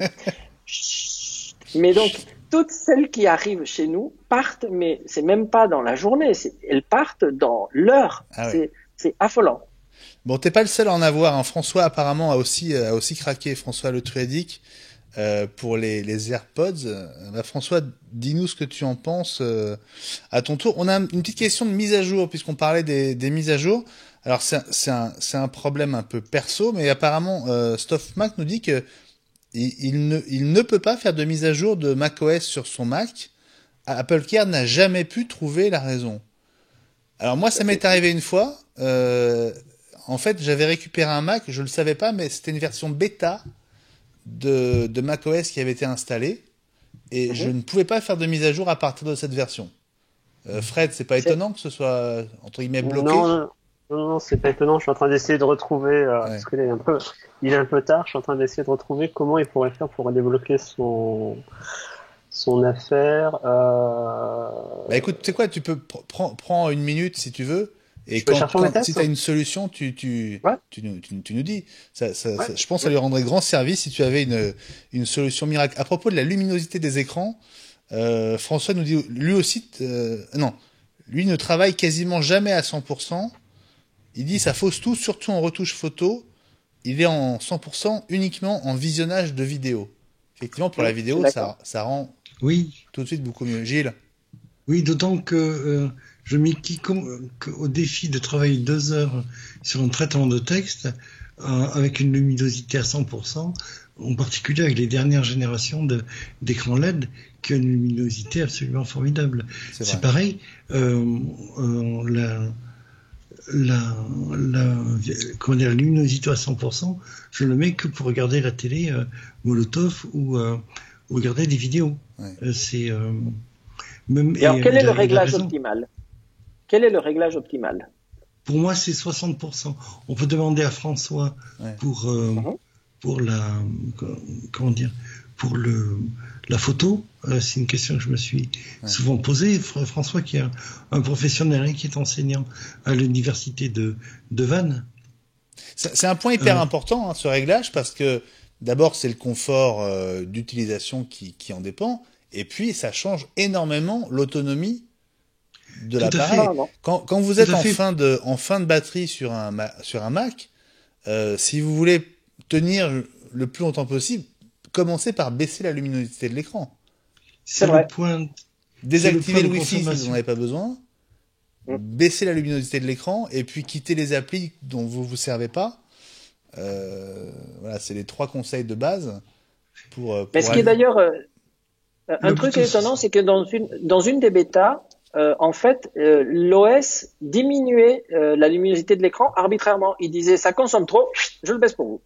Mais donc, toutes celles qui arrivent chez nous partent, mais c'est même pas dans la journée, elles partent dans l'heure. Ah oui. C'est affolant. Bon, t'es pas le seul à en avoir. Hein. François apparemment a aussi craqué. François Le Truedic pour les AirPods. François, dis-nous ce que tu en penses à ton tour. On a une petite question de mise à jour puisqu'on parlait des mises à jour. Alors c'est un problème un peu perso, mais apparemment Stuffmac nous dit que il ne peut pas faire de mise à jour de macOS sur son Mac. AppleCare n'a jamais pu trouver la raison. Alors moi, ça m'est arrivé une fois. En fait, j'avais récupéré un Mac, je le savais pas, mais c'était une version bêta de macOS qui avait été installée et je ne pouvais pas faire de mise à jour à partir de cette version. Fred, c'est pas étonnant que ce soit entre guillemets bloqué? Non, c'est pas étonnant. Je suis en train d'essayer de retrouver, parce qu'il est il est un peu tard. Je suis en train d'essayer de retrouver comment il pourrait faire pour débloquer son affaire. Bah écoute, tu sais quoi, tu peux prends une minute si tu veux. Et si tu as une solution, tu nous dis. Je pense que ça lui rendrait grand service si tu avais une solution miracle. À propos de la luminosité des écrans, François nous dit, lui aussi, lui ne travaille quasiment jamais à 100%. Il dit ça fausse tout, surtout en retouche photo. Il est en 100% uniquement en visionnage de vidéo. Effectivement, pour la vidéo, ça rend tout de suite beaucoup mieux. Gilles? Oui, d'autant que je mets au défi de travailler 2 heures sur un traitement de texte avec une luminosité à 100%, en particulier avec les dernières générations d'écrans LED, qui ont une luminosité absolument formidable. C'est pareil, la luminosité à 100%, je le mets que pour regarder la télé Molotov ou regarder des vidéos. Ouais. Et alors, quel est le réglage optimal? Quel est le réglage optimal? Pour moi, c'est 60%. On peut demander à François pour la photo. C'est une question que je me suis souvent posée. François, qui est un professionnel qui est enseignant à l'université de Vannes. C'est un point hyper important, ce réglage, parce que d'abord, c'est le confort d'utilisation qui en dépend. Et puis, ça change énormément l'autonomie de l'appareil. Quand vous êtes en fin de batterie sur un Mac, si vous voulez tenir le plus longtemps possible, commencez par baisser la luminosité de l'écran. C'est le point. Désactiver le Wi-Fi si vous n'en avez pas besoin. Baisser la luminosité de l'écran et puis quitter les applis dont vous vous servez pas. Voilà, c'est les 3 conseils de base Mais ce qui est d'ailleurs un truc étonnant, c'est que dans une des bêtas, en fait, l'OS diminuait la luminosité de l'écran arbitrairement. Il disait ça consomme trop, je le baisse pour vous.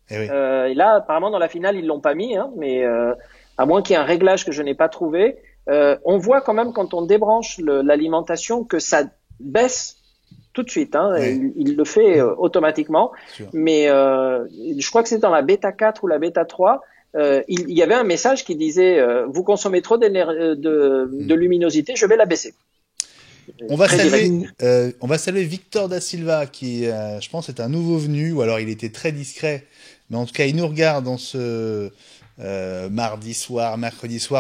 Et là, apparemment, dans la finale, ils l'ont pas mis, mais à moins qu'il y ait un réglage que je n'ai pas trouvé, on voit quand même quand on débranche l'alimentation que ça baisse tout de suite. Il le fait automatiquement. Mais je crois que c'est dans la bêta 4 ou la bêta 3. Il y avait un message qui disait vous consommez trop de luminosité, je vais la baisser. On va saluer Victor da Silva qui, je pense, est un nouveau venu, ou alors il était très discret, mais en tout cas il nous regarde dans ce mercredi soir,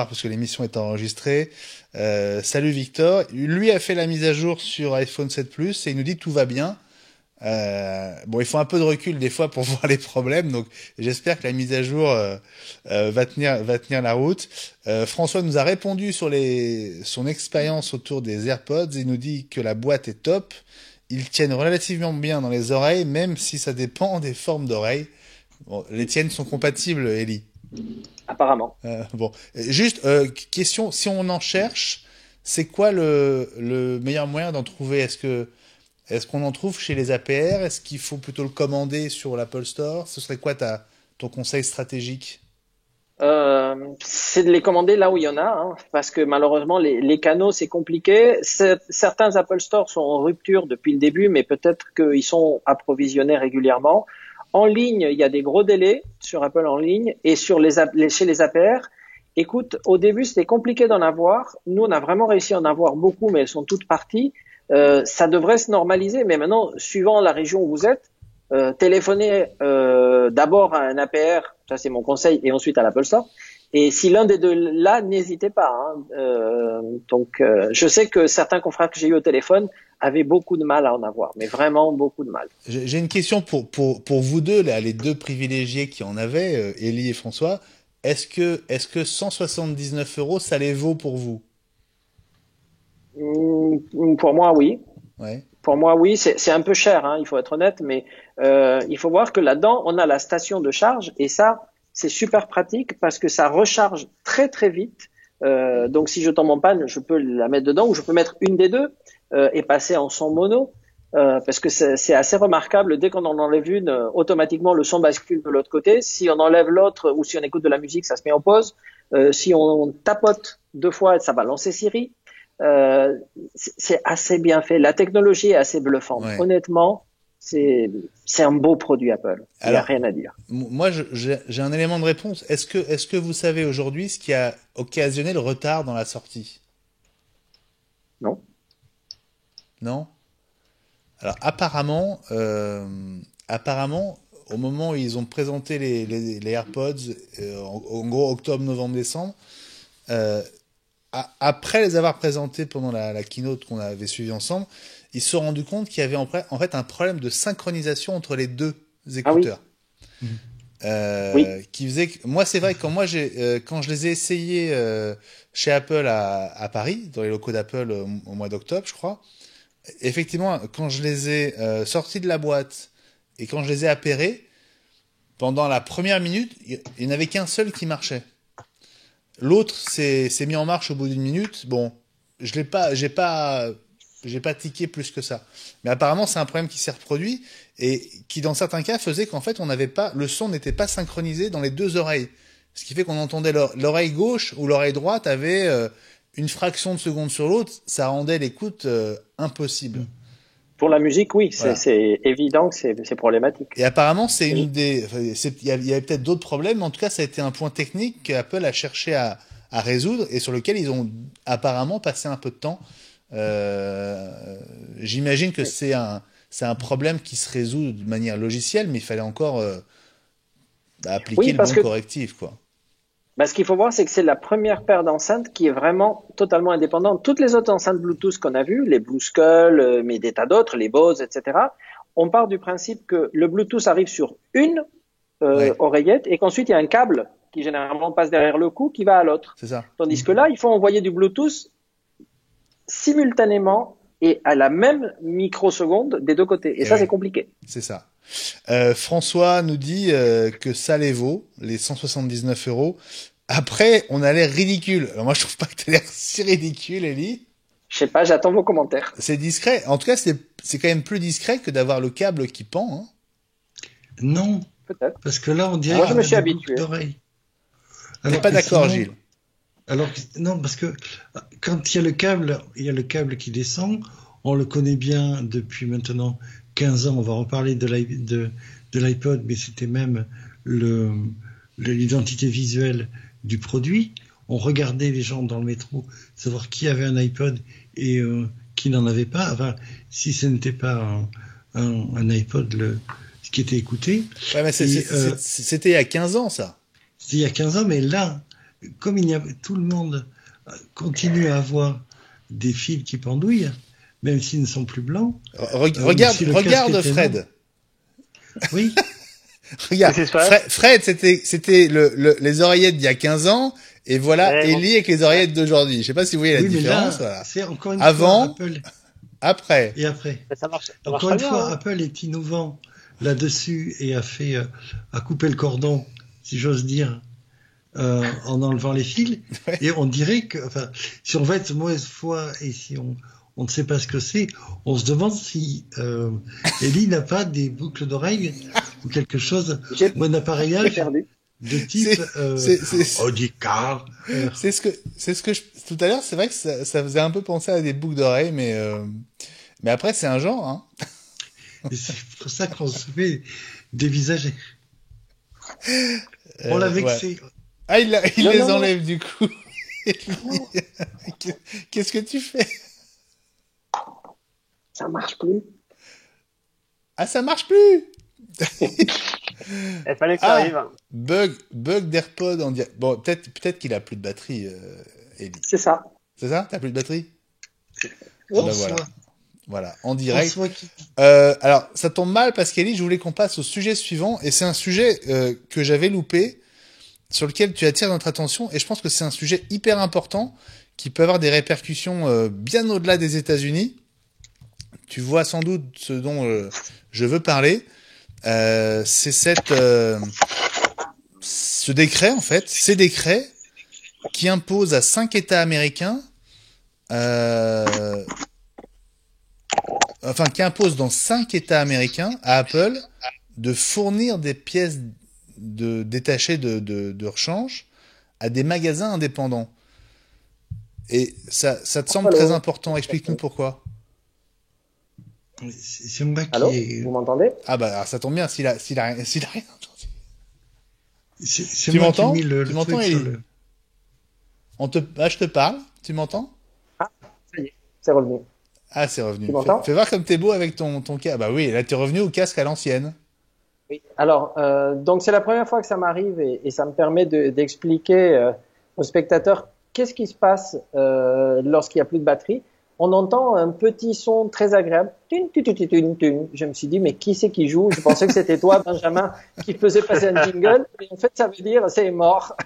parce que l'émission est enregistrée. Salut Victor, lui a fait la mise à jour sur iPhone 7 Plus et il nous dit tout va bien. Il faut un peu de recul des fois pour voir les problèmes, donc j'espère que la mise à jour va tenir la route. François nous a répondu sur son expérience autour des AirPods. Il nous dit que la boîte est top, ils tiennent relativement bien dans les oreilles, même si ça dépend des formes d'oreilles. Bon, les tiennes sont compatibles, Ellie? Apparemment. Juste question, si on en cherche, c'est quoi le meilleur moyen d'en trouver? Est-ce qu'on en trouve chez les APR? Est-ce qu'il faut plutôt le commander sur l'Apple Store? Ce serait quoi ton conseil stratégique? C'est de les commander là où il y en a, parce que malheureusement les canaux c'est compliqué. Certains Apple Store sont en rupture depuis le début, mais peut-être qu'ils sont approvisionnés régulièrement. En ligne, il y a des gros délais sur Apple en ligne et chez les APR. Écoute, au début c'était compliqué d'en avoir. Nous on a vraiment réussi à en avoir beaucoup, mais elles sont toutes parties. Ça devrait se normaliser, mais maintenant, suivant la région où vous êtes, téléphonez d'abord à un APR, ça c'est mon conseil, et ensuite à l'Apple Store. Et si l'un des deux là, n'hésitez pas. Je sais que certains confrères que j'ai eu au téléphone avaient beaucoup de mal à en avoir, mais vraiment beaucoup de mal. J'ai une question pour vous deux, là, les deux privilégiés qui en avaient, Élie et François. Est-ce que 179 €, ça les vaut pour vous? Pour moi, oui. Ouais. Pour moi, oui. C'est un peu cher, il faut être honnête, mais il faut voir que là-dedans, on a la station de charge et ça, c'est super pratique parce que ça recharge très très vite. Donc, si je tombe en panne, je peux la mettre dedans ou je peux mettre une des deux et passer en son mono. Parce que c'est assez remarquable. Dès qu'on en enlève une, automatiquement le son bascule de l'autre côté. Si on enlève l'autre ou si on écoute de la musique, ça se met en pause. Si on tapote 2 fois, ça va lancer Siri. c'est assez bien fait. La technologie est assez bluffante. Ouais. Honnêtement, c'est un beau produit Apple. Il n'y a Alors, rien à dire. moi, j'ai un élément de réponse. Est-ce que vous savez aujourd'hui ce qui a occasionné le retard dans la sortie? Non? Non? Alors, apparemment, au moment où ils ont présenté les AirPods, en gros octobre, novembre, décembre, euh, après les avoir présentés pendant la keynote qu'on avait suivie ensemble, ils se sont rendus compte qu'il y avait en fait un problème de synchronisation entre les deux Ah oui. écouteurs. Oui. Qui faisait que moi c'est vrai que quand je les ai essayés chez Apple à Paris dans les locaux d'Apple au mois d'octobre je crois, effectivement quand je les ai sortis de la boîte et quand je les ai appairés, pendant la première minute il n'y en avait qu'un seul qui marchait. L'autre s'est mis en marche au bout d'une minute. Bon, j'ai pas tiqué plus que ça. Mais apparemment, c'est un problème qui s'est reproduit et qui, dans certains cas, faisait qu'en fait, le son n'était pas synchronisé dans les deux oreilles. Ce qui fait qu'on entendait l'oreille gauche ou l'oreille droite avait une fraction de seconde sur l'autre. Ça rendait l'écoute impossible. Pour la musique, oui, Voilà. c'est évident que c'est problématique. Et apparemment, c'est Oui. il y avait peut-être d'autres problèmes, mais en tout cas, ça a été un point technique qu'Apple a cherché à résoudre et sur lequel ils ont apparemment passé un peu de temps. J'imagine que c'est un problème qui se résout de manière logicielle, mais il fallait encore appliquer Oui, le parce bon que correctif, quoi. ce qu'il faut voir, c'est que c'est la première paire d'enceintes qui est vraiment totalement indépendante. Toutes les autres enceintes Bluetooth qu'on a vues, les Blue Skull, mais des tas d'autres, les Bose, etc., on part du principe que le Bluetooth arrive sur une Ouais. oreillette et qu'ensuite il y a un câble qui généralement passe derrière le cou qui va à l'autre. C'est ça. Tandis que là, il faut envoyer du Bluetooth simultanément et à la même microseconde des deux côtés. Et ça, ouais. c'est compliqué. C'est ça. François nous dit que ça les vaut, les 179 €. Après, on a l'air ridicule. Alors moi, je trouve pas que t'as l'air si ridicule, Ellie. Je sais pas, j'attends vos commentaires. C'est discret. En tout cas, c'est quand même plus discret que d'avoir le câble qui pend. Hein. Non, Peut-être. parce que là, on dirait Moi, je qu'on me a suis des habitué. boucles d'oreilles. T'es Alors pas que d'accord, sinon- Gilles? Non, parce que quand il y a le câble qui descend, on le connaît bien depuis maintenant 15 ans. On va reparler de l'iPod, mais c'était même l'identité visuelle du produit. On regardait les gens dans le métro, savoir qui avait un iPod et qui n'en avait pas. Enfin, si ce n'était pas un iPod, ce qui était écouté. Ouais, mais c'était il y a 15 ans, ça. C'était il y a 15 ans, mais là, comme tout le monde continue à avoir des fils qui pendouillent, même s'ils ne sont plus blancs. Regarde, si le regarde casque était Fred. énorme. Oui, Regarde, Qu'est-ce qui se passe Fred, c'était les oreillettes d'il y a 15 ans, et voilà Ouais, Ellie avec les oreillettes d'aujourd'hui. Je sais pas si vous voyez la oui, mais différence. là, Voilà. c'est encore une Avant, fois Apple après. et après. Ça marche Encore très une bien. fois, Hein. Apple est innovant là-dessus et a coupé le cordon, si j'ose dire, en enlevant les fils. Ouais. Et on dirait que, enfin, si on va être mauvaise foi et si on ne sait pas ce que c'est, on se demande si Ellie n'a pas des boucles d'oreilles ou quelque chose, J'ai ou un j'ai appareillage perdu. de type Audicar. C'est ce que tout à l'heure, c'est vrai que ça faisait un peu penser à des boucles d'oreilles, mais après c'est un genre, hein. Et c'est pour ça qu'on se fait dévisager. On l'a Ouais. vexé. Ah, il Non, les non, enlève du coup. Qu'est-ce que tu fais? Ça marche plus. Ah, ça marche plus! Il fallait que ça Ah. arrive. Bug d'AirPod en direct. Bon, peut-être qu'il a plus de batterie, Ellie. C'est ça. C'est ça? T'as plus de batterie? Oui. Ben voilà. Voilà, en direct. François qui- Alors, ça tombe mal parce qu'Ellie, je voulais qu'on passe au sujet suivant, et c'est un sujet que j'avais loupé, sur lequel tu attires notre attention, et je pense que c'est un sujet hyper important, qui peut avoir des répercussions bien au-delà des États-Unis. Tu vois sans doute ce dont je veux parler. C'est ce décret, en fait, ces décrets qui imposent à 5 États américains qui impose dans 5 États américains à Apple de fournir des pièces détachées de rechange à des magasins indépendants. Et ça te semble très important. Explique-nous pourquoi. C'est moi qui Allô, vous m'entendez? Ah bah alors, ça tombe bien s'il a rien entendu. C'est Tu moi qui ai m'entends? mis le Tu m'entends, truc sur Élie? le... Je te parle. Tu m'entends? Ah, ça y est, c'est revenu. Ah, c'est revenu. Tu m'entends? Fais voir comme t'es beau avec ton casque. Bah oui, là t'es revenu au casque à l'ancienne. Oui. Alors, donc c'est la première fois que ça m'arrive et ça me permet d'expliquer aux spectateurs qu'est-ce qui se passe lorsqu'il n'y a plus de batterie. On entend un petit son très agréable. Tun, tun, tun, tun, tun, tun. Je me suis dit, mais qui c'est qui joue? Je pensais que c'était toi, Benjamin, qui faisait passer un jingle. Et en fait, ça veut dire c'est mort.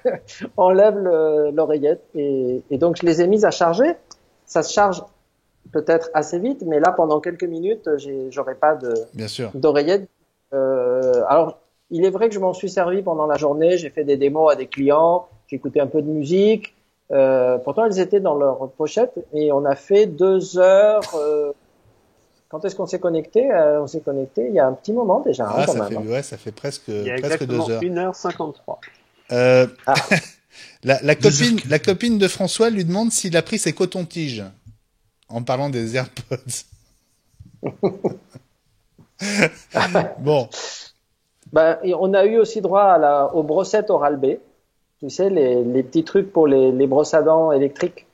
On lève l'oreillette et donc je les ai mises à charger. Ça se charge peut-être assez vite, mais là, pendant quelques minutes, j'aurai pas Bien sûr. d'oreillette. Alors, il est vrai que je m'en suis servi pendant la journée. J'ai fait des démos à des clients. J'ai écouté un peu de musique. Pourtant, elles étaient dans leur pochette et on a fait 2 heures. Quand est-ce qu'on s'est connecté? On s'est connecté il y a un petit moment déjà. Ah, quand ça même, fait, hein. ouais, ça fait presque Il y a 2 exactement heures. 1h53. Ah. La copine de François lui demande s'il a pris ses cotons-tiges en parlant des AirPods. Bon, Ben, et on a eu aussi droit aux brossettes Oral-B. Tu sais, les petits trucs pour les brosses à dents électriques.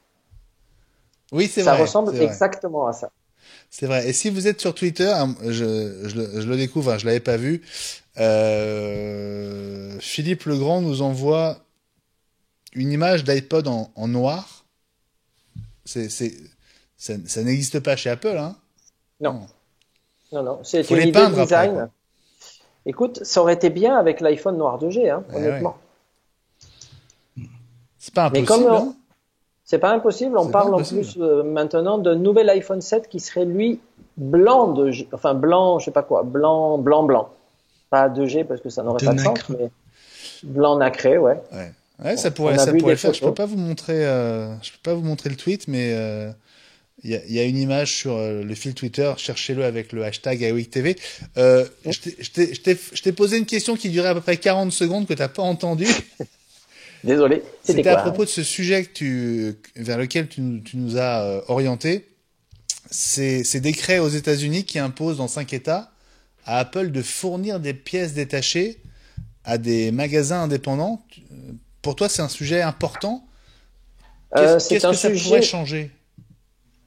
oui, c'est Ça vrai. ressemble c'est vrai. exactement à ça. C'est vrai. Et si vous êtes sur Twitter, je le découvre, hein, je l'avais pas vu. Philippe Legrand nous envoie une image d'iPod en noir. Ça n'existe pas chez Apple, hein? Non. Non. C'est Faut une les idée de peindre après, design. quoi. Écoute, ça aurait été bien avec l'iPhone noir 2G, hein, honnêtement. C'est pas Mais impossible, comme hein? c'est pas impossible, on C'est parle pas en impossible. plus maintenant d'un nouvel iPhone 7 qui serait lui blanc enfin blanc, je sais pas quoi, blanc. Pas 2G parce que ça n'aurait De pas de sens, nacre. mais blanc nacré, ouais. Ouais, ça On pourrait a vu le des faire. Je peux photos. pas vous montrer le tweet, mais il y a une image sur le fil Twitter. Cherchez-le avec le hashtag iWeekTV. Je t'ai posé une question qui durait à peu près 40 secondes que t'as pas entendu. Désolé, c'était C'était à quoi? propos de ce sujet vers lequel tu nous as orienté. Ces décrets aux États-Unis qui imposent dans 5 États à Apple de fournir des pièces détachées à des magasins indépendants. Pour toi, c'est un sujet important. Qu'est-ce que ça pourrait changer?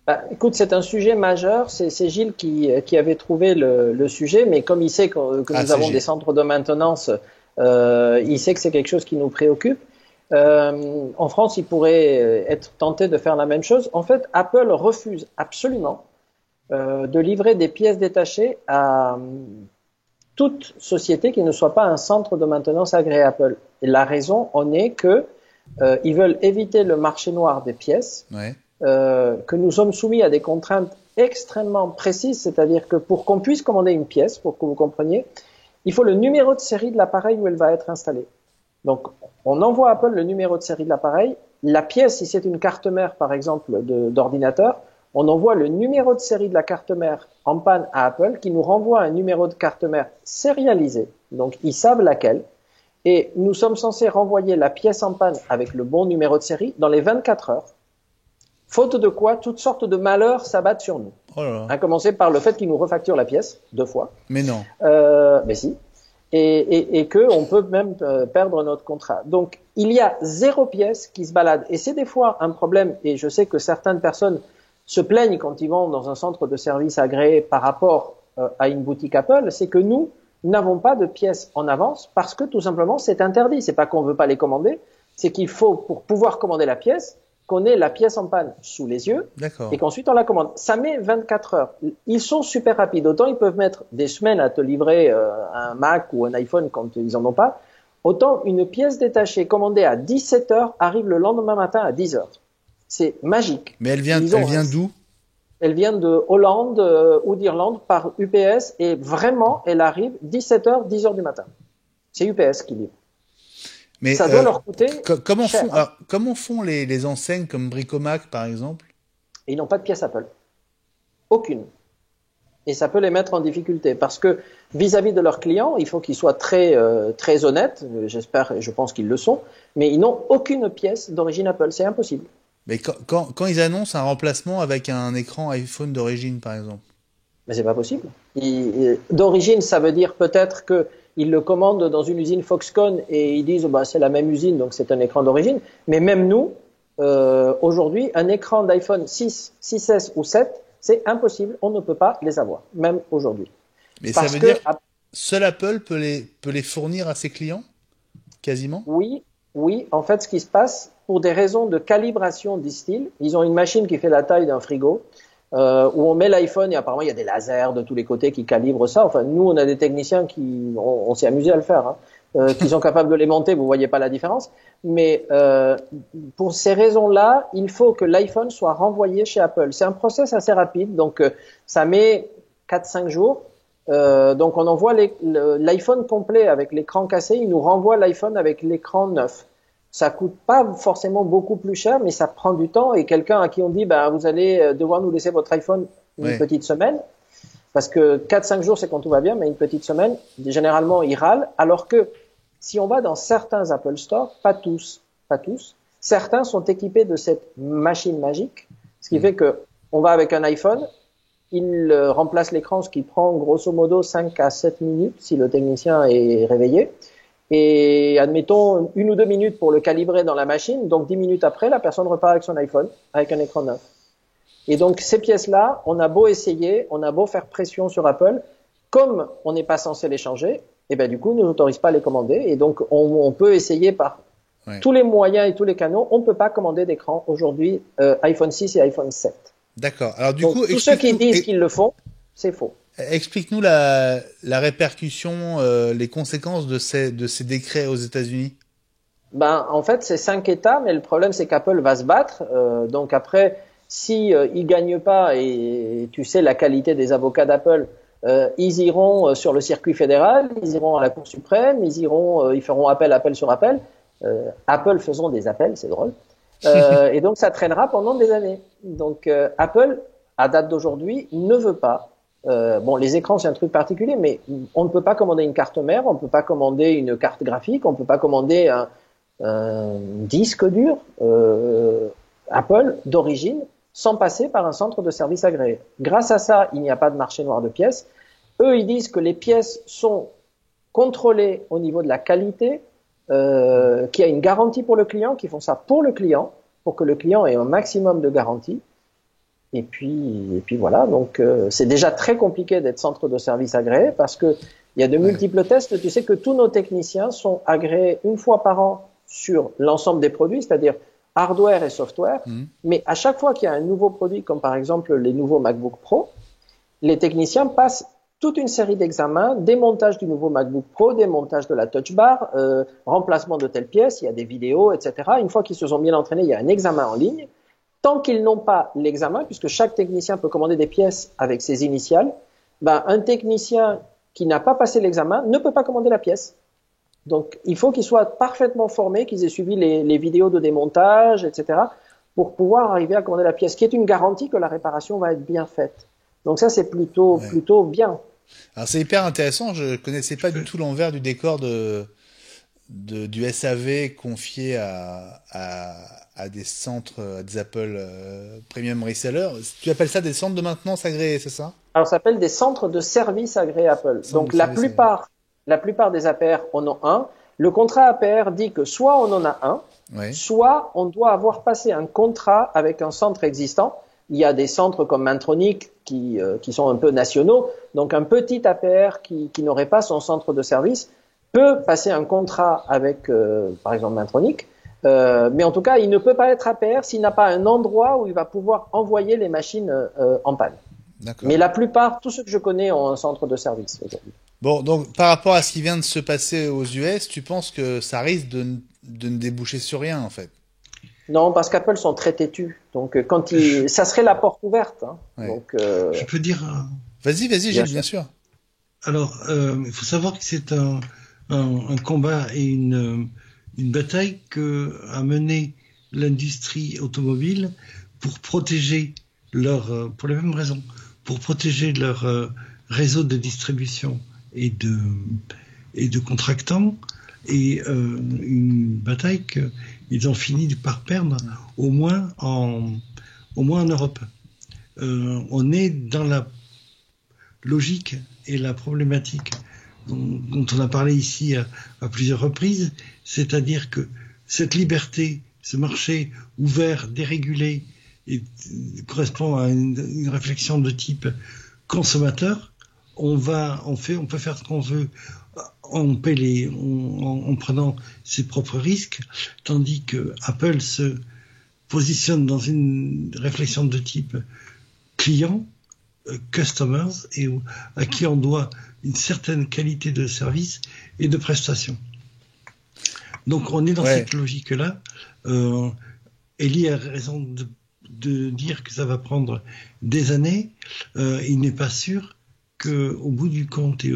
Bah, écoute, c'est un sujet majeur. C'est Gilles qui avait trouvé le sujet, mais comme il sait que nous avons Gilles. des centres de maintenance, il sait que c'est quelque chose qui nous préoccupe. En France, il pourrait être tenté de faire la même chose. En fait, Apple refuse absolument de livrer des pièces détachées à toute société qui ne soit pas un centre de maintenance agréé Apple. Et la raison en est que ils veulent éviter le marché noir des pièces, Ouais. que nous sommes soumis à des contraintes extrêmement précises, c'est-à-dire que pour qu'on puisse commander une pièce, pour que vous compreniez, il faut le numéro de série de l'appareil où elle va être installée. Donc, on envoie à Apple le numéro de série de l'appareil. La pièce, si c'est une carte mère, par exemple, d'ordinateur, on envoie le numéro de série de la carte mère en panne à Apple, qui nous renvoie un numéro de carte mère sérialisé. Donc, ils savent laquelle. Et nous sommes censés renvoyer la pièce en panne avec le bon numéro de série dans les 24 heures. Faute de quoi, toutes sortes de malheurs s'abattent sur nous. Oh là là. À commencer par le fait qu'ils nous refacturent la pièce 2 fois. Mais non. Mais si. Et que on peut même perdre notre contrat. Donc, il y a 0 pièce qui se balade. Et c'est des fois un problème, et je sais que certaines personnes se plaignent quand ils vont dans un centre de service agréé par rapport à une boutique Apple, c'est que nous n'avons pas de pièces en avance parce que tout simplement c'est interdit. C'est pas qu'on veut pas les commander, c'est qu'il faut, pour pouvoir commander la pièce, qu'on ait la pièce en panne sous les yeux D'accord. et qu'ensuite on la commande. Ça met 24 heures. Ils sont super rapides. Autant ils peuvent mettre des semaines à te livrer un Mac ou un iPhone quand ils en ont pas. Autant une pièce détachée commandée à 17 heures arrive le lendemain matin à 10 heures. C'est magique. Mais elle vient d'où? Elle vient de Hollande ou d'Irlande par UPS et vraiment elle arrive 17 heures, 10 heures du matin. C'est UPS qui livre. Mais ça doit leur coûter comment cher. comment font les enseignes comme Bricomac par exemple? Et ils n'ont pas de pièce Apple. Aucune. Et ça peut les mettre en difficulté parce que vis-à-vis de leurs clients, il faut qu'ils soient très honnêtes. J'espère et je pense qu'ils le sont. Mais ils n'ont aucune pièce d'origine Apple. C'est impossible. Mais quand ils annoncent un remplacement avec un écran iPhone d'origine, par exemple. Mais c'est pas possible. D'origine, ça veut dire peut-être que ils le commandent dans une usine Foxconn et ils disent bah c'est la même usine donc c'est un écran d'origine. Mais même nous, aujourd'hui, un écran d'iPhone 6, 6S ou 7, c'est impossible. On ne peut pas les avoir, même aujourd'hui. Mais ça veut dire seul Apple peut les fournir à ses clients, quasiment. Oui. En fait, ce qui se passe pour des raisons de calibration, disent-ils, ils ont une machine qui fait la taille d'un frigo. Où on met l'iPhone et apparemment il y a des lasers de tous les côtés qui calibrent ça. Enfin, nous, on a des techniciens on s'est amusé à le faire, qui sont capables de les monter. Vous voyez pas la différence. Mais pour ces raisons-là, il faut que l'iPhone soit renvoyé chez Apple. C'est un process assez rapide, donc ça met 4-5 jours. Donc on envoie l'iPhone complet avec l'écran cassé. Il nous renvoie l'iPhone avec l'écran neuf. Ça coûte pas forcément beaucoup plus cher, mais ça prend du temps. Et quelqu'un à qui on dit, vous allez devoir nous laisser votre iPhone une petite semaine, parce que 4-5 jours, c'est quand tout va bien, mais une petite semaine, généralement, il râle. Alors que si on va dans certains Apple Store, pas tous, certains sont équipés de cette machine magique, ce qui fait que on va avec un iPhone, il remplace l'écran, ce qui prend grosso modo 5 à 7 minutes si le technicien est réveillé. Et admettons 1 ou 2 minutes pour le calibrer dans la machine, donc 10 minutes après, la personne repart avec son iPhone, avec un écran neuf. Et donc ces pièces-là, on a beau essayer, on a beau faire pression sur Apple, comme on n'est pas censé les changer, et ben du coup, nous n'autorise pas à les commander. Et donc on peut essayer par tous les moyens et tous les canaux, on ne peut pas commander d'écran aujourd'hui iPhone 6 et iPhone 7. D'accord. Alors du donc, coup, tous ceux qui disent qu'ils le font, c'est faux. Explique-nous la répercussion, les conséquences de ces décrets aux États-Unis. En fait, c'est 5 États, mais le problème, c'est qu'Apple va se battre. Donc après, si ils gagnent pas, et tu sais la qualité des avocats d'Apple, ils iront sur le circuit fédéral, ils iront à la Cour suprême, ils feront appel sur appel. Apple faisant des appels, c'est drôle. Et donc ça traînera pendant des années. Donc Apple, à date d'aujourd'hui, ne veut pas. Les écrans c'est un truc particulier, mais on ne peut pas commander une carte mère, on ne peut pas commander une carte graphique, on ne peut pas commander un disque dur Apple d'origine sans passer par un centre de service agréé. Grâce à ça, il n'y a pas de marché noir de pièces. Eux, ils disent que les pièces sont contrôlées au niveau de la qualité, qu'il y a une garantie pour le client, qu'ils font ça pour le client, pour que le client ait un maximum de garantie. Et puis voilà, donc c'est déjà très compliqué d'être centre de service agréé parce que il y a de multiples tests. Tu sais que tous nos techniciens sont agréés 1 fois par an sur l'ensemble des produits, c'est-à-dire hardware et software. Mais à chaque fois qu'il y a un nouveau produit, comme par exemple les nouveaux MacBook Pro, les techniciens passent toute une série d'examens, démontage du nouveau MacBook Pro, démontage de la Touch Bar, remplacement de telle pièce, il y a des vidéos, etc. Une fois qu'ils se sont bien entraînés, il y a un examen en ligne. Tant qu'ils n'ont pas l'examen, puisque chaque technicien peut commander des pièces avec ses initiales, un technicien qui n'a pas passé l'examen ne peut pas commander la pièce. Donc, il faut qu'ils soient parfaitement formés, qu'ils aient suivi les vidéos de démontage, etc., pour pouvoir arriver à commander la pièce, qui est une garantie que la réparation va être bien faite. Donc ça, c'est plutôt bien. Alors, c'est hyper intéressant. Je connaissais pas du tout l'envers du décor du SAV confié à des centres, à des Apple Premium Resellers. Tu appelles ça des centres de maintenance agréés, c'est ça? Alors, ça s'appelle des centres de service agréés Apple. Donc, la plupart des APR en ont un. Le contrat APR dit que soit on en a un, soit on doit avoir passé un contrat avec un centre existant. Il y a des centres comme Mintronic qui sont un peu nationaux. Donc, un petit APR qui n'aurait pas son centre de service peut passer un contrat avec, par exemple, Mintronic. Mais en tout cas, il ne peut pas être APR s'il n'a pas un endroit où il va pouvoir envoyer les machines en panne. D'accord. Mais la plupart, tous ceux que je connais ont un centre de service aujourd'hui. Bon, donc par rapport à ce qui vient de se passer aux US, tu penses que ça risque de ne déboucher sur rien en fait? Non, parce qu'Apple sont très têtus. Donc ça serait la porte ouverte. Donc, je peux dire. Vas-y, Gilles, bien sûr. Alors, il faut savoir que c'est un combat et une bataille que a mené l'industrie automobile pour protéger pour les mêmes raisons, pour protéger leur réseau de distribution et de contractants, et une bataille qu'ils ont fini par perdre, au moins en Europe. On est dans la logique et la problématique dont on a parlé ici à plusieurs reprises, c'est-à-dire que cette liberté, ce marché ouvert, dérégulé, correspond à une réflexion de type consommateur. On peut faire ce qu'on veut, en prenant ses propres risques, tandis que Apple se positionne dans une réflexion de type client, customers, et à qui on doit une certaine qualité de service et de prestation. Donc on est dans cette logique-là. Elie a raison de dire que ça va prendre des années. Il n'est pas sûr qu'au bout du compte et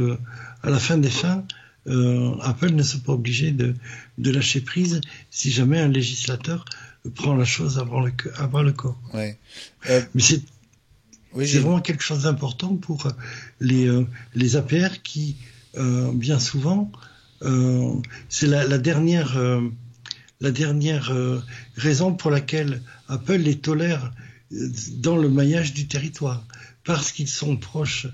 à la fin des fins, Apple ne soit pas obligé de lâcher prise si jamais un législateur prend la chose à bras le corps. Ouais. Mais c'est vraiment quelque chose d'important pour les APR qui, bien souvent, c'est la dernière raison pour laquelle Apple les tolère dans le maillage du territoire, parce qu'ils sont proches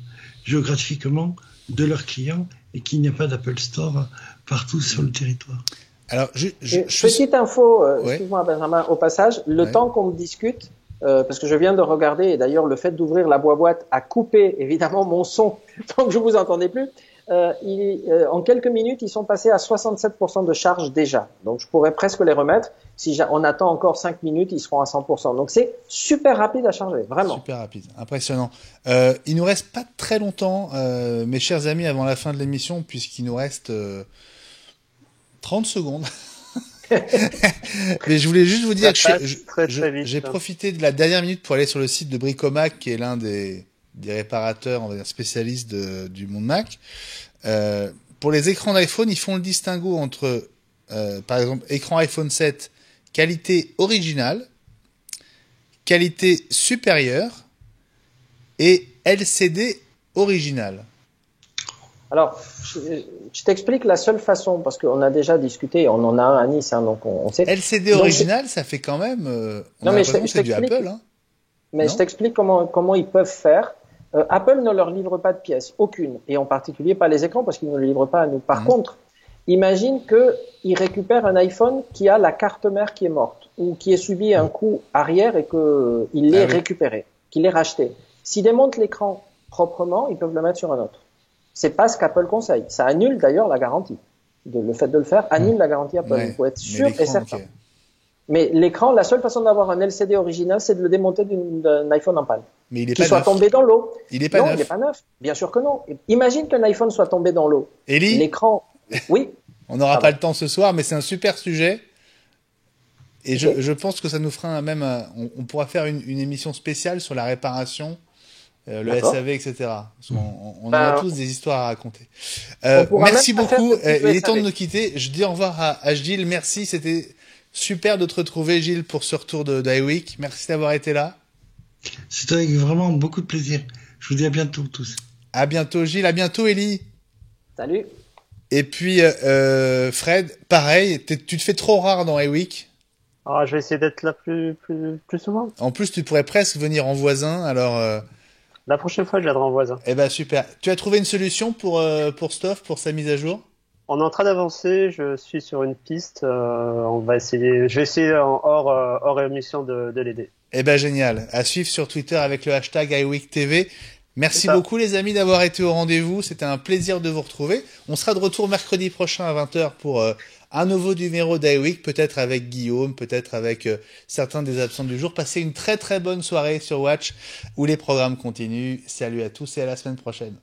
géographiquement de leurs clients et qu'il n'y a pas d'Apple Store partout sur le territoire. Alors, petite info, excuse-moi Benjamin, au passage, le temps qu'on me discute, parce que je viens de regarder, et d'ailleurs le fait d'ouvrir la boîte a coupé évidemment mon son, donc je vous entendais plus. En quelques minutes, ils sont passés à 67% de charge déjà. Donc, je pourrais presque les remettre. Si on attend encore 5 minutes, ils seront à 100%. Donc, c'est super rapide à charger, vraiment. Super rapide, impressionnant. Il nous reste pas très longtemps, mes chers amis, avant la fin de l'émission, puisqu'il nous reste 30 secondes. Mais je voulais juste vous dire que j'ai profité de la dernière minute pour aller sur le site de Bricomac, qui est l'un des réparateurs, on va dire spécialistes du monde Mac. Pour les écrans d'iPhone, ils font le distinguo entre, par exemple, écran iPhone 7, qualité originale, qualité supérieure et LCD original. Alors, je t'explique la seule façon, parce qu'on a déjà discuté, on en a un à Nice, hein, donc on sait. LCD original, ça fait quand même. Non, mais c'est du Apple, hein. Mais je t'explique comment ils peuvent faire. Apple ne leur livre pas de pièces, aucune, et en particulier pas les écrans parce qu'ils ne le livrent pas à nous. Par contre, imagine qu'ils récupèrent un iPhone qui a la carte mère qui est morte ou qui a subi un coup arrière et qu'il l'ait récupéré, qu'il l'ait racheté. S'ils démontent l'écran proprement, ils peuvent le mettre sur un autre. C'est pas ce qu'Apple conseille. Ça annule d'ailleurs la garantie. Le fait de le faire annule la garantie Apple. Il faut être sûr et certain. Okay. Mais l'écran, la seule façon d'avoir un LCD original, c'est de le démonter d'un iPhone en panne. Mais il est qui soit tombé dans l'eau. Il est pas neuf. Non, il n'est pas neuf. Bien sûr que non. Imagine qu'un iPhone soit tombé dans l'eau. Elie, l'écran. Oui. On n'aura pas le temps ce soir, mais c'est un super sujet. Et je pense que ça nous fera on pourra faire une émission spéciale sur la réparation, le SAV, etc. On en a tous des histoires à raconter. Merci beaucoup. Il est temps de nous quitter. Je dis au revoir à Gilles. Merci. C'était super de te retrouver, Gilles, pour ce retour d'iWeek. Merci d'avoir été là. C'était avec vraiment beaucoup de plaisir. Je vous dis à bientôt tous. À bientôt, Gilles. À bientôt, Elie. Salut. Et puis, Fred, pareil, tu te fais trop rare dans iWeek. Ah, je vais essayer d'être là plus souvent. En plus, tu pourrais presque venir en voisin, alors... La prochaine fois, je viendrai en voisin. Eh ben, super. Tu as trouvé une solution pour Stoff, pour sa mise à jour? On est en train d'avancer, je suis sur une piste, je vais essayer en hors émission de l'aider. Eh ben, génial. À suivre sur Twitter avec le hashtag iWeekTV. Merci beaucoup les amis d'avoir été au rendez-vous. C'était un plaisir de vous retrouver. On sera de retour mercredi prochain à 20h pour un nouveau numéro d'iWeek, peut-être avec Guillaume, peut-être avec certains des absents du jour. Passez une très très bonne soirée sur Watch où les programmes continuent. Salut à tous et à la semaine prochaine.